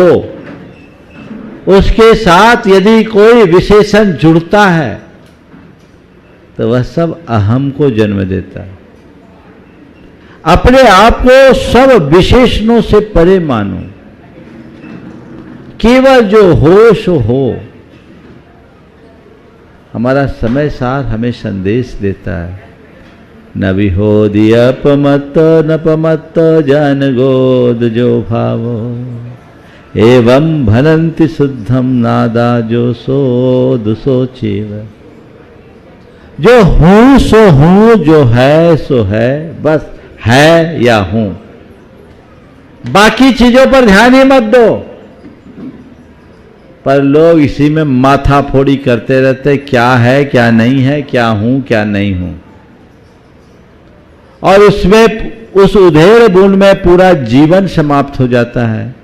उसके साथ यदि कोई विशेषण जुड़ता है तो वह सब अहम को जन्म देता है। अपने आप को सब विशेषणों से परे मानो, केवल जो हो सो हो। हमारा समय सार हमें संदेश देता है, न विहोदि अपमत नपमत जन गोद जो भावो, एवं भनंति शुद्धम नादा जो सोद सोचेव। जो हूं सो हूं, जो है सो है, बस है या हूं, बाकी चीजों पर ध्यान ही मत दो। पर लोग इसी में माथा फोड़ी करते रहते, क्या है क्या नहीं है, क्या हूं क्या नहीं हूं, और उसमें उस उधेड़ बुन में पूरा जीवन समाप्त हो जाता है।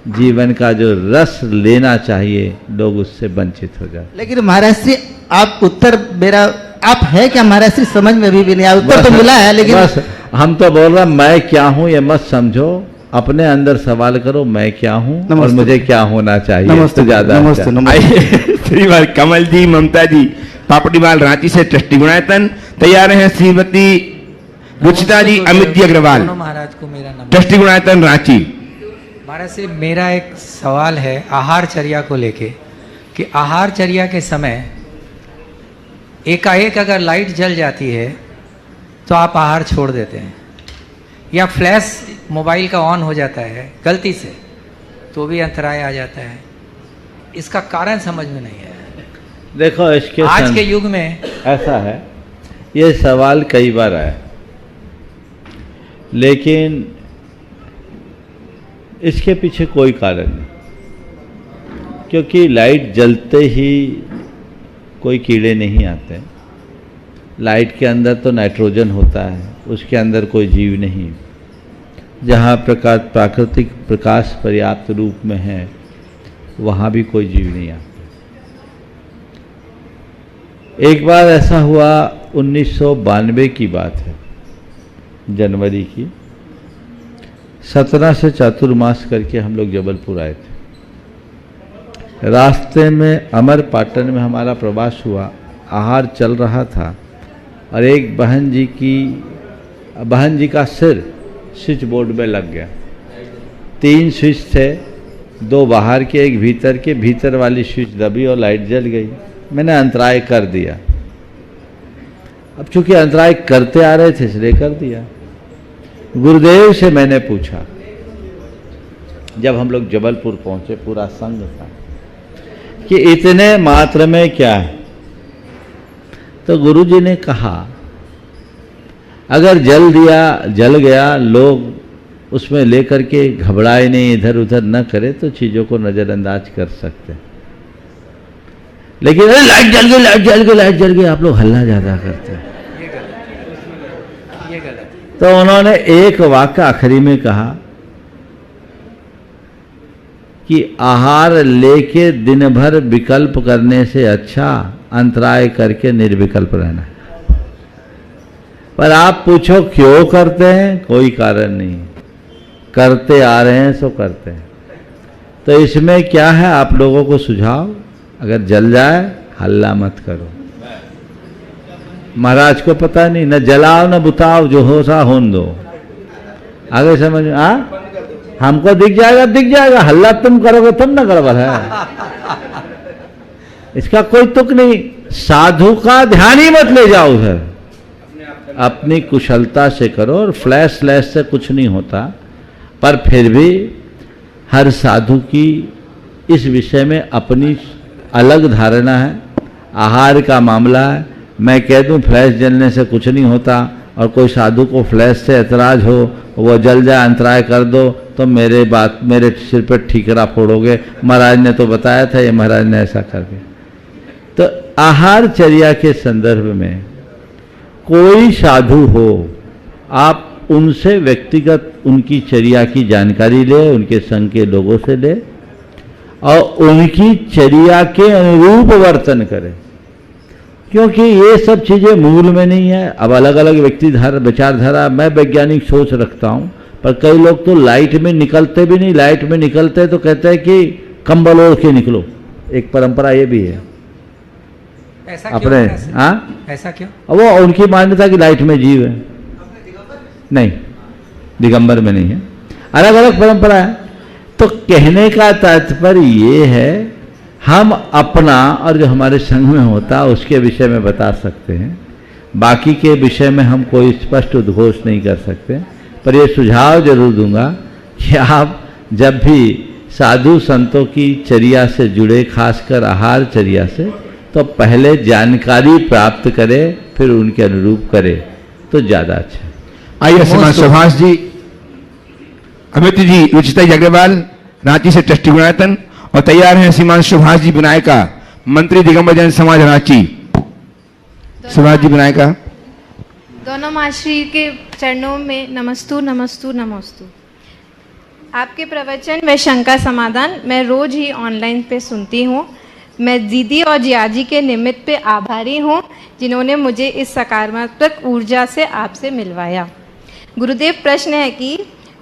जीवन का जो रस लेना चाहिए लोग उससे वंचित हो जाते। लेकिन महाराज श्री आप उत्तर मेरा आप है क्या महाराज श्री समझ में भी नहीं आया। उत्तर तो मिला है लेकिन बस हम तो बोल रहे हैं मैं क्या हूं ये मत समझो, अपने अंदर सवाल करो मैं क्या हूं और मुझे क्या होना चाहिए। नमस्ते, तो ज्यादा नमस्ते, अच्छा। नमस्ते। श्रीमान कमल जी, ममता जी, पापड़ीवाल रांची से ट्रस्टी गुणायतन तैयार हैं। श्रीमती रुचिता जी, अमित जी अग्रवाल, महाराज को मेरा नमस्कार। ट्रस्टी गुणायतन रांची। महाराज से मेरा एक सवाल है आहारचर्या को लेके कि आहारचर्या के समय एकाएक अगर लाइट जल जाती है तो आप आहार छोड़ देते हैं, या फ्लैश मोबाइल का ऑन हो जाता है गलती से तो भी अंतराय आ जाता है। इसका कारण समझ में नहीं है। देखो इसके आज के युग में ऐसा है, ये सवाल कई बार आया, लेकिन इसके पीछे कोई कारण नहीं, क्योंकि लाइट जलते ही कोई कीड़े नहीं आते। लाइट के अंदर तो नाइट्रोजन होता है, उसके अंदर कोई जीव नहीं। जहाँ प्राकृतिक प्रकाश पर्याप्त रूप में है वहाँ भी कोई जीव नहीं आता। एक बार ऐसा हुआ, 1992 की बात है, जनवरी की 17 से चातुर्मास करके हम लोग जबलपुर आए थे। रास्ते में अमरपाटन में हमारा प्रवास हुआ, आहार चल रहा था और एक बहन जी का सिर स्विच बोर्ड में लग गया। 3 स्विच थे, 2 बाहर के, एक भीतर के। भीतर वाली स्विच दबी और लाइट जल गई। मैंने अंतराय कर दिया। अब चूंकि अंतराय करते आ रहे थे इसलिए कर दिया। गुरुदेव से मैंने पूछा, जब हम लोग जबलपुर पहुंचे, पूरा संघ था, कि इतने मात्र में क्या है। तो गुरुजी ने कहा अगर जल गया, लोग उसमें लेकर के घबराए नहीं, इधर उधर न करे तो चीजों को नजरअंदाज कर सकते हैं। लेकिन अरे लाइट जल गई, लाइट जल गई, लाइट जल गई, आप लोग हल्ला ज्यादा करते हैं। ये गलत। तो उन्होंने एक वाक्य आखिरी में कहा कि आहार लेके दिन भर विकल्प करने से अच्छा अंतराय करके निर्विकल्प रहना है। पर आप पूछो क्यों करते हैं, कोई कारण नहीं, करते आ रहे हैं सो करते हैं। तो इसमें क्या है, आप लोगों को सुझाव, अगर जल जाए हल्ला मत करो। महाराज को पता नहीं, न जलाओ न बुताओ, जो हो सा होन दो। आगे समझ में हमको दिख जाएगा, हल्ला तुम करोगे तब न गड़बड़ है। इसका कोई तुक नहीं। साधु का ध्यान ही मत ले जाओ उधर, अपनी कुशलता से करो। और फ्लैश से कुछ नहीं होता, पर फिर भी हर साधु की इस विषय में अपनी अलग धारणा है। आहार का मामला है, मैं कह दूं फ्लैश जलने से कुछ नहीं होता और कोई साधु को फ्लैश से ऐतराज हो, वो जल जाए अंतराय कर दो, तो मेरे सिर पर ठीकरा फोड़ोगे। महाराज ने तो बताया था, ये महाराज ने ऐसा कर दिया। तो आहारचर्या के संदर्भ में कोई साधु हो, आप उनसे व्यक्तिगत उनकी चर्या की जानकारी ले, उनके संघ के लोगों से ले और उनकी चर्या के अनुरूप वर्तन करें, क्योंकि ये सब चीजें मूल में नहीं है। अब अलग अलग व्यक्ति विचारधारा, मैं वैज्ञानिक सोच रखता हूं, पर कई लोग तो लाइट में निकलते भी नहीं। लाइट में निकलते तो कहते हैं कि कंबल ओढ़ के निकलो, एक परंपरा ये भी है ऐसा अपने। हाँ, ऐसा क्यों? वो उनकी मान्यता कि लाइट में जीव है, नहीं दिगंबर में नहीं है, अलग अलग परंपरा है। तो कहने का तात्पर्य ये है, हम अपना और जो हमारे संघ में होता है उसके विषय में बता सकते हैं, बाकी के विषय में हम कोई स्पष्ट उद्घोष नहीं कर सकते। पर ये सुझाव जरूर दूंगा कि आप जब भी साधु संतों की चर्या से जुड़े, खासकर आहार चर्या से, तो पहले जानकारी प्राप्त करें, फिर उनके अनुरूप करें तो ज्यादा अच्छा है। आइए श्रीमान सुभाष जी, अमित जी, रुचिता जी अग्रवाल रांची से ट्रस्टी गुणायतन और तैयार हैं श्रीमान सुभाष जी विनायका, मंत्री दिगंबर जैन समाज रांची। सुभाष जी विनायका। दोनों माश्री के चरणों में नमस्तु नमस्तु नमस्तु। आपके प्रवचन व शंका समाधान मैं रोज ही ऑनलाइन पे सुनती हूँ। मैं दीदी और जियाजी के निमित्त पे आभारी हूँ जिन्होंने मुझे इस सकारात्मक ऊर्जा से आपसे मिलवाया। गुरुदेव, प्रश्न है कि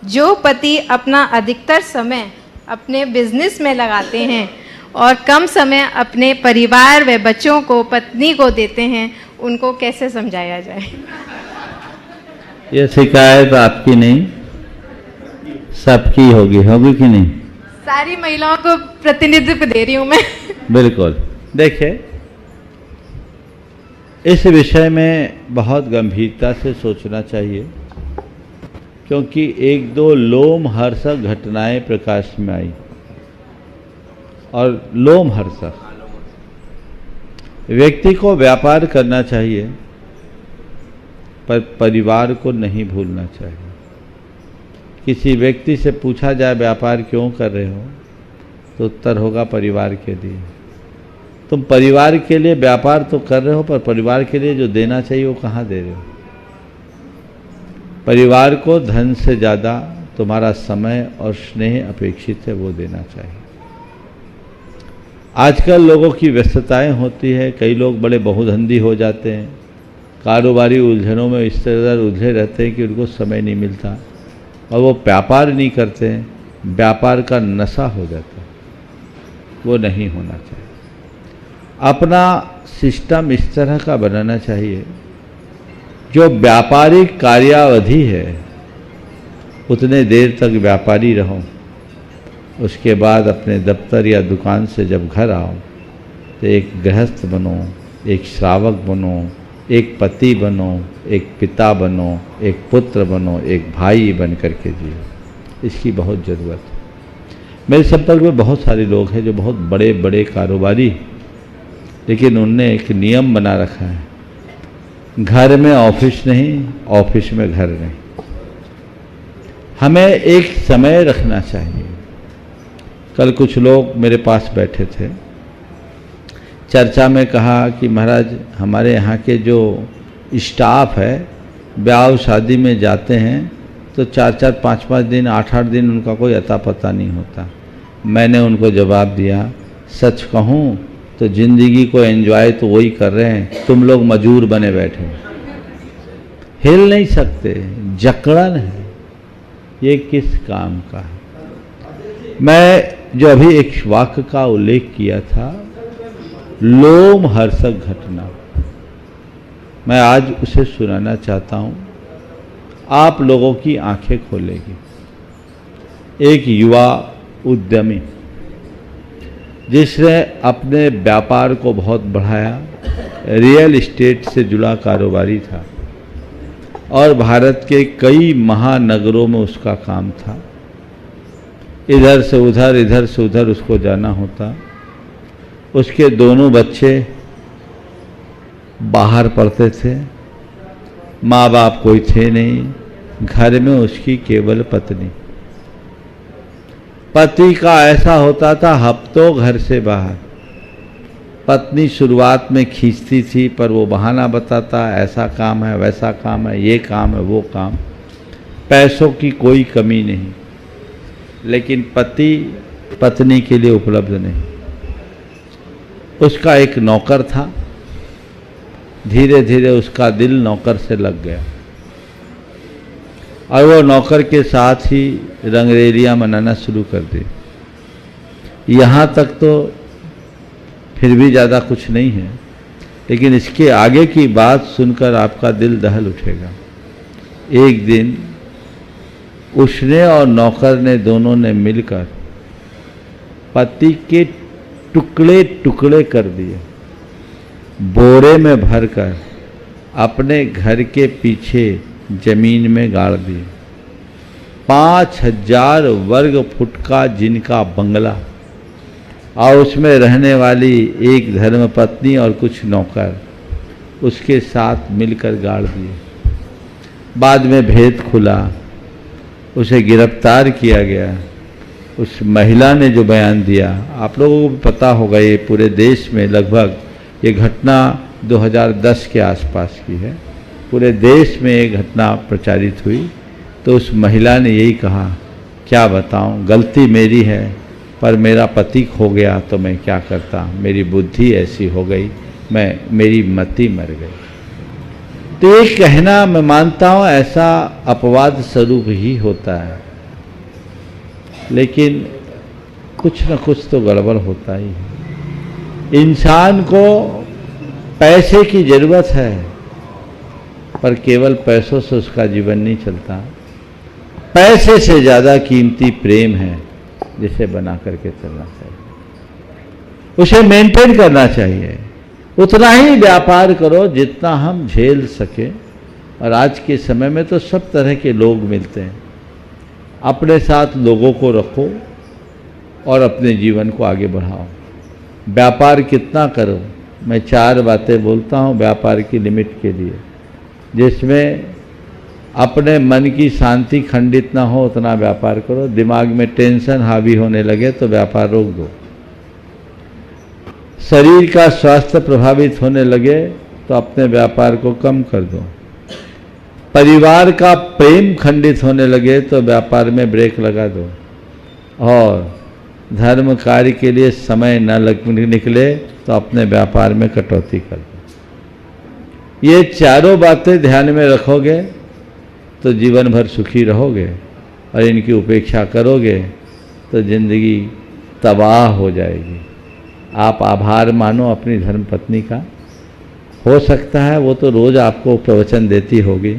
जो पति अपना अधिकतर समय अपने बिजनेस में लगाते हैं और कम समय अपने परिवार व बच्चों को, पत्नी को देते हैं, उनको कैसे समझाया जाए? ये शिकायत आपकी नहीं, सबकी होगी कि नहीं? सारी महिलाओं को प्रतिनिधित्व दे रही हूँ मैं। बिल्कुल। देखिए, इस विषय में बहुत गंभीरता से सोचना चाहिए, क्योंकि एक दो लोमहर्षक घटनाएं प्रकाश में आई। और लोमहर्षक, व्यक्ति को व्यापार करना चाहिए पर परिवार को नहीं भूलना चाहिए। किसी व्यक्ति से पूछा जाए व्यापार क्यों कर रहे हो, तो उत्तर होगा परिवार के लिए। तुम परिवार के लिए व्यापार तो कर रहे हो, पर परिवार के लिए जो देना चाहिए वो कहाँ दे रहे हो? परिवार को धन से ज़्यादा तुम्हारा समय और स्नेह अपेक्षित है, वो देना चाहिए। आजकल लोगों की व्यस्तताएं होती है, कई लोग बड़े बहुधंधी हो जाते हैं, कारोबारी उलझनों में इस तरह उलझे रहते हैं कि उनको समय नहीं मिलता और वो व्यापार नहीं करते हैं, व्यापार का नशा हो जाता है। वो नहीं होना चाहिए। अपना सिस्टम इस तरह का बनाना चाहिए, जो व्यापारिक कार्यावधि है उतने देर तक व्यापारी रहो, उसके बाद अपने दफ्तर या दुकान से जब घर आओ तो एक गृहस्थ बनो, एक श्रावक बनो, एक पति बनो, एक पिता बनो, एक पुत्र बनो, एक भाई बन करके जियो। इसकी बहुत ज़रूरत है। मेरे संपर्क में बहुत सारे लोग हैं जो बहुत बड़े बड़े कारोबारी, लेकिन उनने एक नियम बना रखा है, घर में ऑफिस नहीं, ऑफिस में घर नहीं। हमें एक समय रखना चाहिए। कल कुछ लोग मेरे पास बैठे थे, चर्चा में कहा कि महाराज हमारे यहाँ के जो स्टाफ है ब्याह शादी में जाते हैं तो 4-4, 5-5 दिन, 8-8 दिन उनका कोई अता पता नहीं होता। मैंने उनको जवाब दिया, सच कहूँ तो ज़िंदगी को एंजॉय तो वही कर रहे हैं, तुम लोग मजूर बने बैठे, हिल नहीं सकते, जकड़न है, ये किस काम का है? मैं जो अभी एक वाक्य का उल्लेख किया था, लोमहर्षक घटना, मैं आज उसे सुनाना चाहता हूँ, आप लोगों की आंखें खोलेगी। एक युवा उद्यमी जिसने अपने व्यापार को बहुत बढ़ाया, रियल एस्टेट से जुड़ा कारोबारी था और भारत के कई महानगरों में उसका काम था। इधर से उधर, इधर से उधर उसको जाना होता। उसके दोनों बच्चे बाहर पढ़ते थे, माँ बाप कोई थे नहीं, घर में उसकी केवल पत्नी। पति का ऐसा होता था हफ्तों घर से बाहर। पत्नी शुरुआत में खींचती थी, पर वो बहाना बताता, ऐसा काम है, वैसा काम है, ये काम है, वो काम। पैसों की कोई कमी नहीं, लेकिन पति पत्नी के लिए उपलब्ध नहीं। उसका एक नौकर था, धीरे धीरे उसका दिल नौकर से लग गया और वो नौकर के साथ ही रंगरेलियां मनाना शुरू कर दी। यहाँ तक तो फिर भी ज़्यादा कुछ नहीं है, लेकिन इसके आगे की बात सुनकर आपका दिल दहल उठेगा। एक दिन उसने और नौकर ने दोनों ने मिलकर पति के टुकड़े टुकड़े कर दिए, बोरे में भरकर अपने घर के पीछे जमीन में गाड़ दिए। 5000 वर्ग फुट का जिनका बंगला और उसमें रहने वाली एक धर्मपत्नी और कुछ नौकर उसके साथ मिलकर गाड़ दिए। बाद में भेद खुला, उसे गिरफ्तार किया गया उस महिला ने जो बयान दिया, आप लोगों को पता होगा, ये पूरे देश में लगभग ये घटना 2010 के आसपास की है, पूरे देश में ये घटना प्रचारित हुई। तो उस महिला ने यही कहा, क्या बताऊं, गलती मेरी है, पर मेरा पति खो गया तो मैं क्या करता, मेरी बुद्धि ऐसी हो गई, मेरी मति मर गई। तो ये कहना मैं मानता हूं ऐसा अपवाद स्वरूप ही होता है, लेकिन कुछ न कुछ तो गड़बड़ होता ही है। इंसान को पैसे की जरूरत है, पर केवल पैसों से उसका जीवन नहीं चलता। पैसे से ज़्यादा कीमती प्रेम है, जिसे बना करके चलना चाहिए, उसे मेंटेन करना चाहिए। उतना ही व्यापार करो जितना हम झेल सके। और आज के समय में तो सब तरह के लोग मिलते हैं। अपने साथ लोगों को रखो और अपने जीवन को आगे बढ़ाओ। व्यापार कितना करो, मैं 4 बातें बोलता हूँ व्यापार की लिमिट के लिए, जिसमें अपने मन की शांति खंडित ना हो उतना व्यापार करो। दिमाग में टेंशन हावी होने लगे तो व्यापार रोक दो। शरीर का स्वास्थ्य प्रभावित होने लगे तो अपने व्यापार को कम कर दो। परिवार का प्रेम खंडित होने लगे तो व्यापार में ब्रेक लगा दो। और धर्म कार्य के लिए समय न निकले तो अपने व्यापार में कटौती कर दो। ये चारों बातें ध्यान में रखोगे तो जीवन भर सुखी रहोगे, और इनकी उपेक्षा करोगे तो जिंदगी तबाह हो जाएगी। आप आभार मानो अपनी धर्मपत्नी का। हो सकता है वो तो रोज़ आपको प्रवचन देती होगी,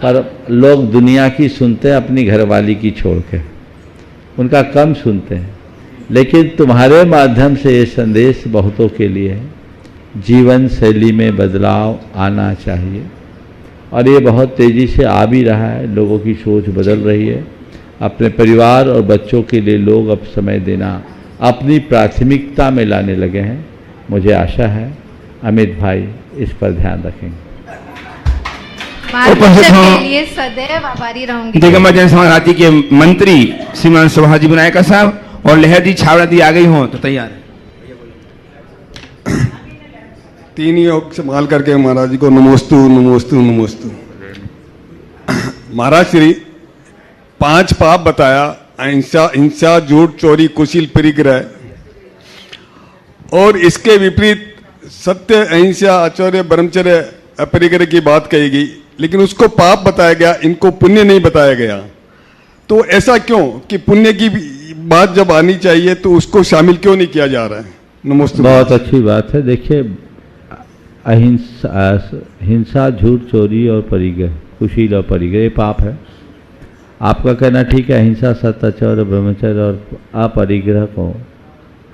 पर लोग दुनिया की सुनते हैं, अपनी घरवाली की छोड़ के, उनका कम सुनते हैं। लेकिन तुम्हारे माध्यम से ये संदेश बहुतों के लिए है। जीवन शैली में बदलाव आना चाहिए, और ये बहुत तेज़ी से आ भी रहा है। लोगों की सोच बदल रही है। अपने परिवार और बच्चों के लिए लोग अब समय देना अपनी प्राथमिकता में लाने लगे हैं। मुझे आशा है अमित भाई इस पर ध्यान रखेंगे। के लिए सदैव आभारी रहूंगी। दिगंबर जन समाज राज्य के मंत्री श्रीमान सुभाष विनायक साहब और लहर जी छावड़ा दी आ गई हों तो तैयार है। 3 योग संभाल करके महाराज जी को नमोस्तु नमोस्तु नमोस्तु। महाराज श्री 5 पाप बताया, अहिंसा, हिंसा, झूठ, चोरी, कुशील, परिग्रह, और इसके विपरीत सत्य, अहिंसा, आचर्य, ब्रह्मचर्य, अपरिग्रह की बात कही गई, लेकिन उसको पाप बताया गया, इनको पुण्य नहीं बताया गया। तो ऐसा क्यों कि पुण्य की बात जब आनी चाहिए तो उसको शामिल क्यों नहीं किया जा रहा है? नमस्ते। बहुत अच्छी बात है। देखिए, अहिंसा, हिंसा, झूठ, चोरी और परिग्रह, कुशील और परिग्रह ये पाप है। आपका कहना ठीक है, अहिंसा, सत्य, आचर्य, ब्रह्मचर्य और अपरिग्रह को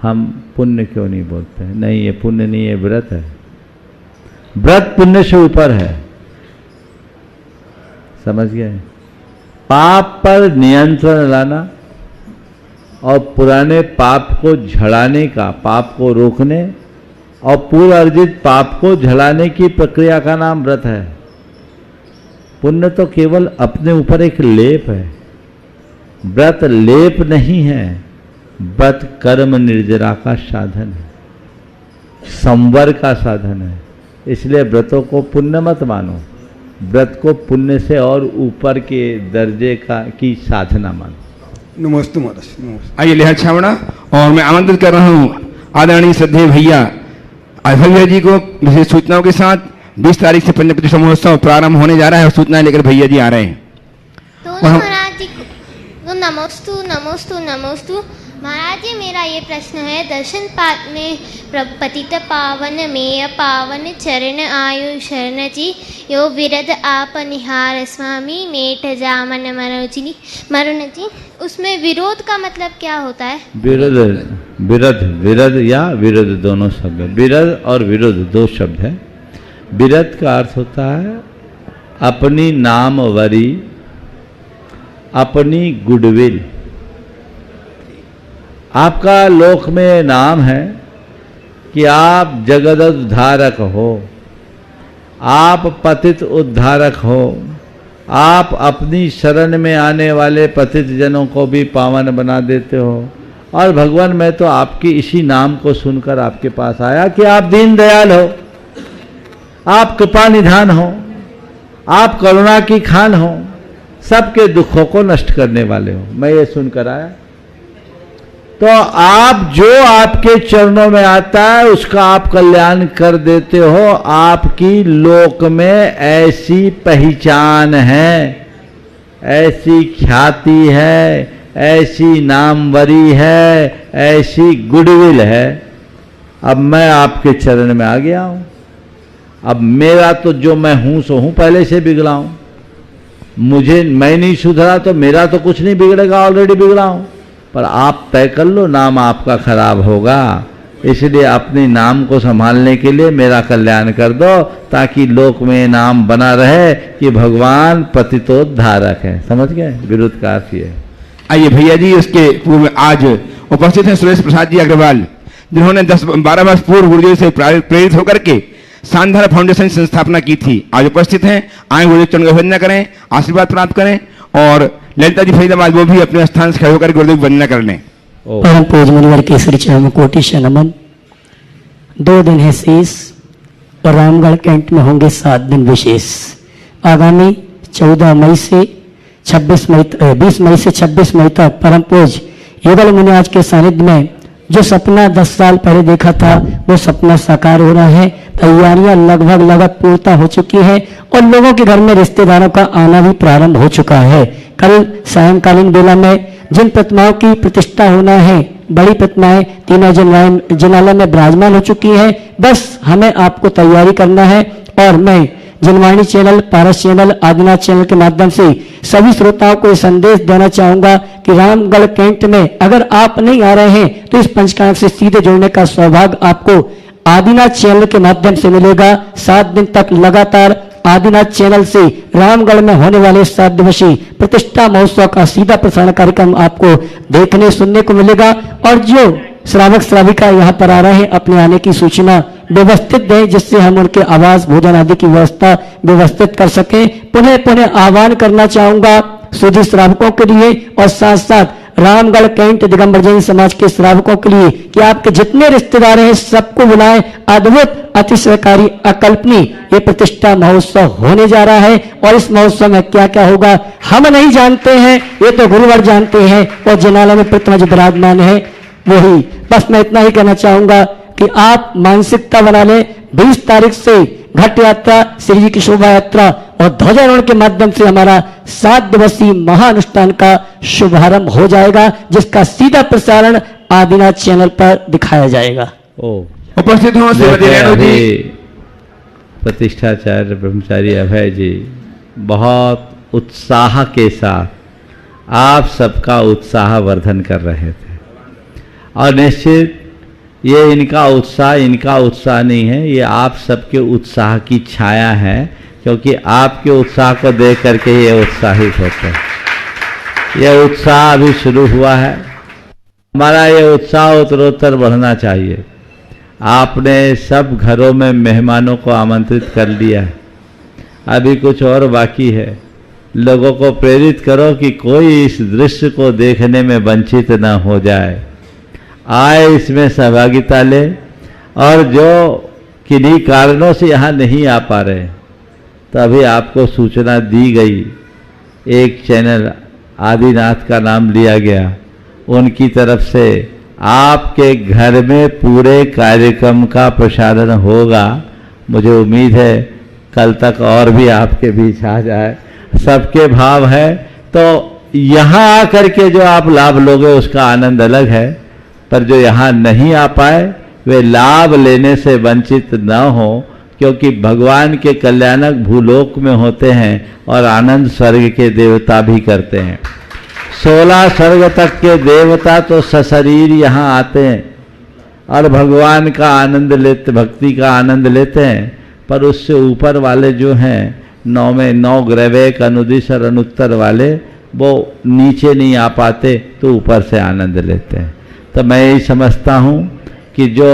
हम पुण्य क्यों नहीं बोलते हैं? नहीं, ये पुण्य नहीं है, व्रत है। व्रत पुण्य से ऊपर है, समझ गए? पाप पर नियंत्रण लाना और पुराने पाप को झड़ाने का, पाप को रोकने और पूर्व अर्जित पाप को झड़ाने की प्रक्रिया का नाम व्रत है। पुण्य तो केवल अपने ऊपर एक लेप है। व्रत लेप नहीं है, व्रत कर्म निर्जरा का साधन है, संवर का साधन है। इसलिए व्रतों को पुण्य मत मानो, व्रत को पुण्य से और ऊपर के दर्जे की साधना मानो। नमस्ते महाराज। आइए लहर छावड़ा, और मैं आमंत्रित कर रहा हूँ आदरणीय श्रद्धेय भैया भैया जी को विशेष सूचनाओं के साथ। 20 तारीख से पंच प्रतिष्ठा महोत्सव प्रारंभ होने जा रहा है और सूचनाएं लेकर भैया जी आ रहे हैं। तो महाराज जी को नमोस्तु नमोस्तु नमोस्तु। महाराज जी, मेरा ये प्रश्न है, दर्शन पाठ में पतित पावन मेय पावन चरण आयु शरण जी यो विरद आप निहार स्वामी मेठ जामन मरोजिनी मरुण जी, उसमें विरोध का मतलब क्या होता है? विरोध, विरध, विरध या विरोध दोनों शब्द, विरध और विरोध 2 शब्द है। विरध का अर्थ होता है अपनी नामवरी, अपनी गुडविल। आपका लोक में नाम है कि आप जगत उद्धारक हो, आप पतित उद्धारक हो, आप अपनी शरण में आने वाले पतित जनों को भी पावन बना देते हो। और भगवान मैं तो आपकी इसी नाम को सुनकर आपके पास आया कि आप दीन दयाल हो, आप कृपा निधान हो, आप करुणा की खान हो, सबके दुखों को नष्ट करने वाले हो। मैं ये सुनकर आया। तो आप जो आपके चरणों में आता है उसका आप कल्याण कर देते हो। आपकी लोक में ऐसी पहचान है, ऐसी ख्याति है, ऐसी नामवरी है, ऐसी गुडविल है। अब मैं आपके चरण में आ गया हूं। अब मेरा तो जो मैं हूं सो हूं, पहले से बिगड़ा हूं। मैं नहीं सुधरा तो मेरा तो कुछ नहीं बिगड़ेगा, ऑलरेडी बिगड़ा हूं। पर आप तय कर लो, नाम आपका खराब होगा। इसलिए अपने नाम को संभालने के लिए मेरा कल्याण कर दो, ताकि लोक में नाम बना रहे कि भगवान पतितोद्धारक है। समझ गए? विरुद्ध का अर्थ ये। आइए भैया जी, उसके पूर्व आज उपस्थित हैं सुरेश प्रसाद जी अग्रवाल, जिन्होंने 10-12 वर्ष पूर्व गुरुजी से प्रेरित होकर के शानदार फाउंडेशन की स्थापना की थी। आज उपस्थित हैं। आए गुरुजी चरण की वंदना करें, आशीर्वाद प्राप्त करें। और ललिता जी फरीदाबाद वो भी अपने स्थान से खड़े होकर गुरुदेव की वंदना कर लें। परम पूज मुनिवर केसरी चरण कोटि से नमन। 2 दिन है शेष और रामगढ़ कैंट में होंगे 7 दिन विशेष। आगामी 14 मई से 20 मई से 26 मई तक परम पूज युगल मुनिराज के सानिध्य में जो सपना 10 साल पहले देखा था वो सपना साकार हो रहा है। तैयारियां लगभग पूर्णता हो चुकी है और लोगों के घर में रिश्तेदारों का आना भी प्रारंभ हो चुका है। कल सायंकालीन बेला में जिन प्रतिमाओं की प्रतिष्ठा होना है, बड़ी प्रतिमाएं तीनों जिनालय में विराजमान हो चुकी है। बस हमें आपको तैयारी करना है। और मैं जनवाणी चैनल, पारस चैनल, आदिनाथ चैनल के माध्यम से सभी श्रोताओं को संदेश देना चाहूंगा कि रामगढ़ कैंट में अगर आप नहीं आ रहे हैं तो इस पंचकांड से सीधे जुड़ने का सौभाग्य आपको आदिनाथ चैनल के माध्यम से मिलेगा। 7 दिन तक लगातार आदिनाथ चैनल से रामगढ़ में होने वाले 7 दिवसीय प्रतिष्ठा महोत्सव का सीधा प्रसारण कार्यक्रम आपको देखने सुनने को मिलेगा। और जो श्रावक श्राविका यहाँ पर आ रहे हैं, अपने आने की सूचना व्यवस्थित दें, जिससे हम उनके आवास, भोजन आदि की व्यवस्था व्यवस्थित कर सकें। पुनः आह्वान करना चाहूंगा सुधी श्रावकों के लिए और साथ साथ रामगढ़ कैंट दिगंबर जैन समाज के श्रावकों के लिए कि आपके जितने रिश्तेदार हैं सबको बुलाएं। अद्भुत, अतिशयकारी, अकल्पनीय ये प्रतिष्ठा महोत्सव होने जा रहा है। और इस महोत्सव में क्या क्या होगा हम नहीं जानते हैं, ये तो गुरुवर जानते हैं। और जिनालय में प्रतिमा जो विराजमान है वही। बस मैं इतना ही कहना चाहूंगा कि आप मानसिकता बना लें। 20 तारीख से घट यात्रा, श्री जी की शोभा यात्रा और ध्वजारोहण के माध्यम से हमारा 7 दिवसीय महाअनुष्ठान का शुभारंभ हो जाएगा, जिसका सीधा प्रसारण आदिनाथ चैनल पर दिखाया जाएगा। उपस्थित हो श्रीमती रेणु जी, प्रतिष्ठाचार्य ब्रह्मचारी अभय जी बहुत उत्साह के साथ आप सबका उत्साह वर्धन कर रहे थे। और निश्चित ये इनका उत्साह नहीं है, ये आप सबके उत्साह की छाया है, क्योंकि आपके उत्साह को देख करके ये उत्साहित होते हैं। ये उत्साह अभी शुरू हुआ है, हमारा ये उत्साह उत्तरोत्तर बढ़ना चाहिए। आपने सब घरों में मेहमानों को आमंत्रित कर लिया है, अभी कुछ और बाकी है। लोगों को प्रेरित करो कि कोई इस दृश्य को देखने में वंचित न हो जाए, आए, इसमें सहभागिता ले। और जो किन्हीं कारणों से यहाँ नहीं आ पा रहे, तो अभी आपको सूचना दी गई, एक चैनल आदिनाथ का नाम लिया गया, उनकी तरफ से आपके घर में पूरे कार्यक्रम का प्रसारण होगा। मुझे उम्मीद है कल तक और भी आपके बीच आ जाए, सबके भाव है। तो यहाँ आकर के जो आप लाभ लोगे उसका आनंद अलग है, पर जो यहाँ नहीं आ पाए वे लाभ लेने से वंचित न हो, क्योंकि भगवान के कल्याणक भूलोक में होते हैं और आनंद स्वर्ग के देवता भी करते हैं। 16 स्वर्ग तक के देवता तो सशरीर यहाँ आते हैं और भगवान का आनंद लेते, भक्ति का आनंद लेते हैं। पर उससे ऊपर वाले जो हैं 9 में 9 ग्रहवेक, अनुदिश और अनुत्तर वाले, वो नीचे नहीं आ पाते तो ऊपर से आनंद लेते हैं। तो मैं यही समझता हूँ कि जो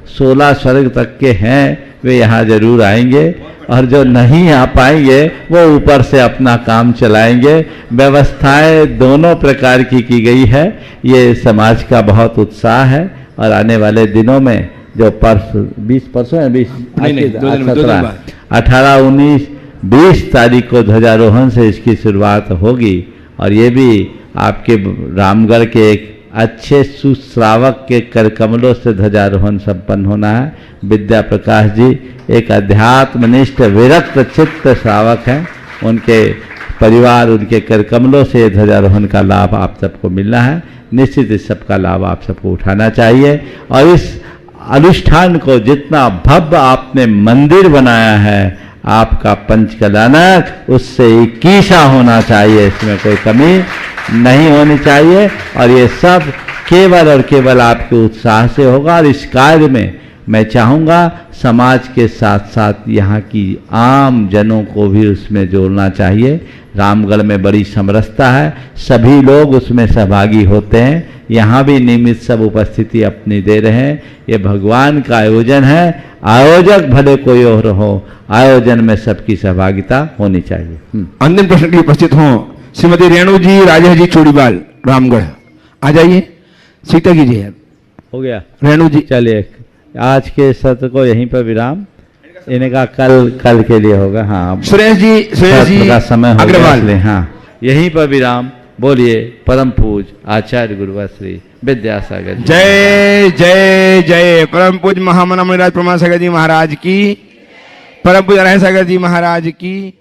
16 स्वर्ग तक के हैं वे यहाँ जरूर आएंगे। और जो नहीं आ पाएंगे वो ऊपर से अपना काम चलाएंगे। व्यवस्थाएं दोनों प्रकार की गई है। ये समाज का बहुत उत्साह है और आने वाले दिनों में जो परसों है 18, 19, 20 तारीख को ध्वजारोहण से इसकी शुरुआत होगी और ये भी आपके रामगढ़ के एक अच्छे सुश्रावक के कर कमलों से ध्वजारोहण संपन्न होना है। विद्या प्रकाश जी एक अध्यात्मनिष्ठ विरक्त चित्त श्रावक हैं, उनके परिवार उनके कर कमलों से ध्वजारोहण का लाभ आप सबको मिलना है। निश्चित इस सबका लाभ आप सबको उठाना चाहिए और इस अनुष्ठान को जितना भव्य आपने मंदिर बनाया है, आपका पंचकलानक उससे 21 होना चाहिए, इसमें कोई कमी नहीं होनी चाहिए और ये सब केवल और केवल आपके उत्साह से होगा। और इस कार्य में मैं चाहूँगा समाज के साथ साथ यहाँ की आम जनों को भी उसमें जोड़ना चाहिए। रामगढ़ में बड़ी समरसता है, सभी लोग उसमें सहभागी होते हैं, यहाँ भी नियमित सब उपस्थिति अपनी दे रहे हैं। ये भगवान का आयोजन है, आयोजक भले कोई और हो, आयोजन में सबकी सहभागिता होनी चाहिए। अंतिम प्रश्न के लिए उपस्थित हों श्रीमती रेणु जी, राजेश जी चूड़ीवाल, रामगढ़। आ जाइए, सीता कीजिए। हो गया रेणु जी, चलिए आज के सत्र को यहीं पर विराम। इन्हें कहा कल के लिए होगा। हाँ, सुरेश जी का समय हो अग्रवाल। गया, हाँ यहीं पर विराम। बोलिए परम पूज आचार्य गुरुवर श्री विद्यासागर जी। जय जय जय। परम पूज महामना मुनिराज प्रमाण सागर जी महाराज की, परम पूज नारायण सागर जी महाराज की।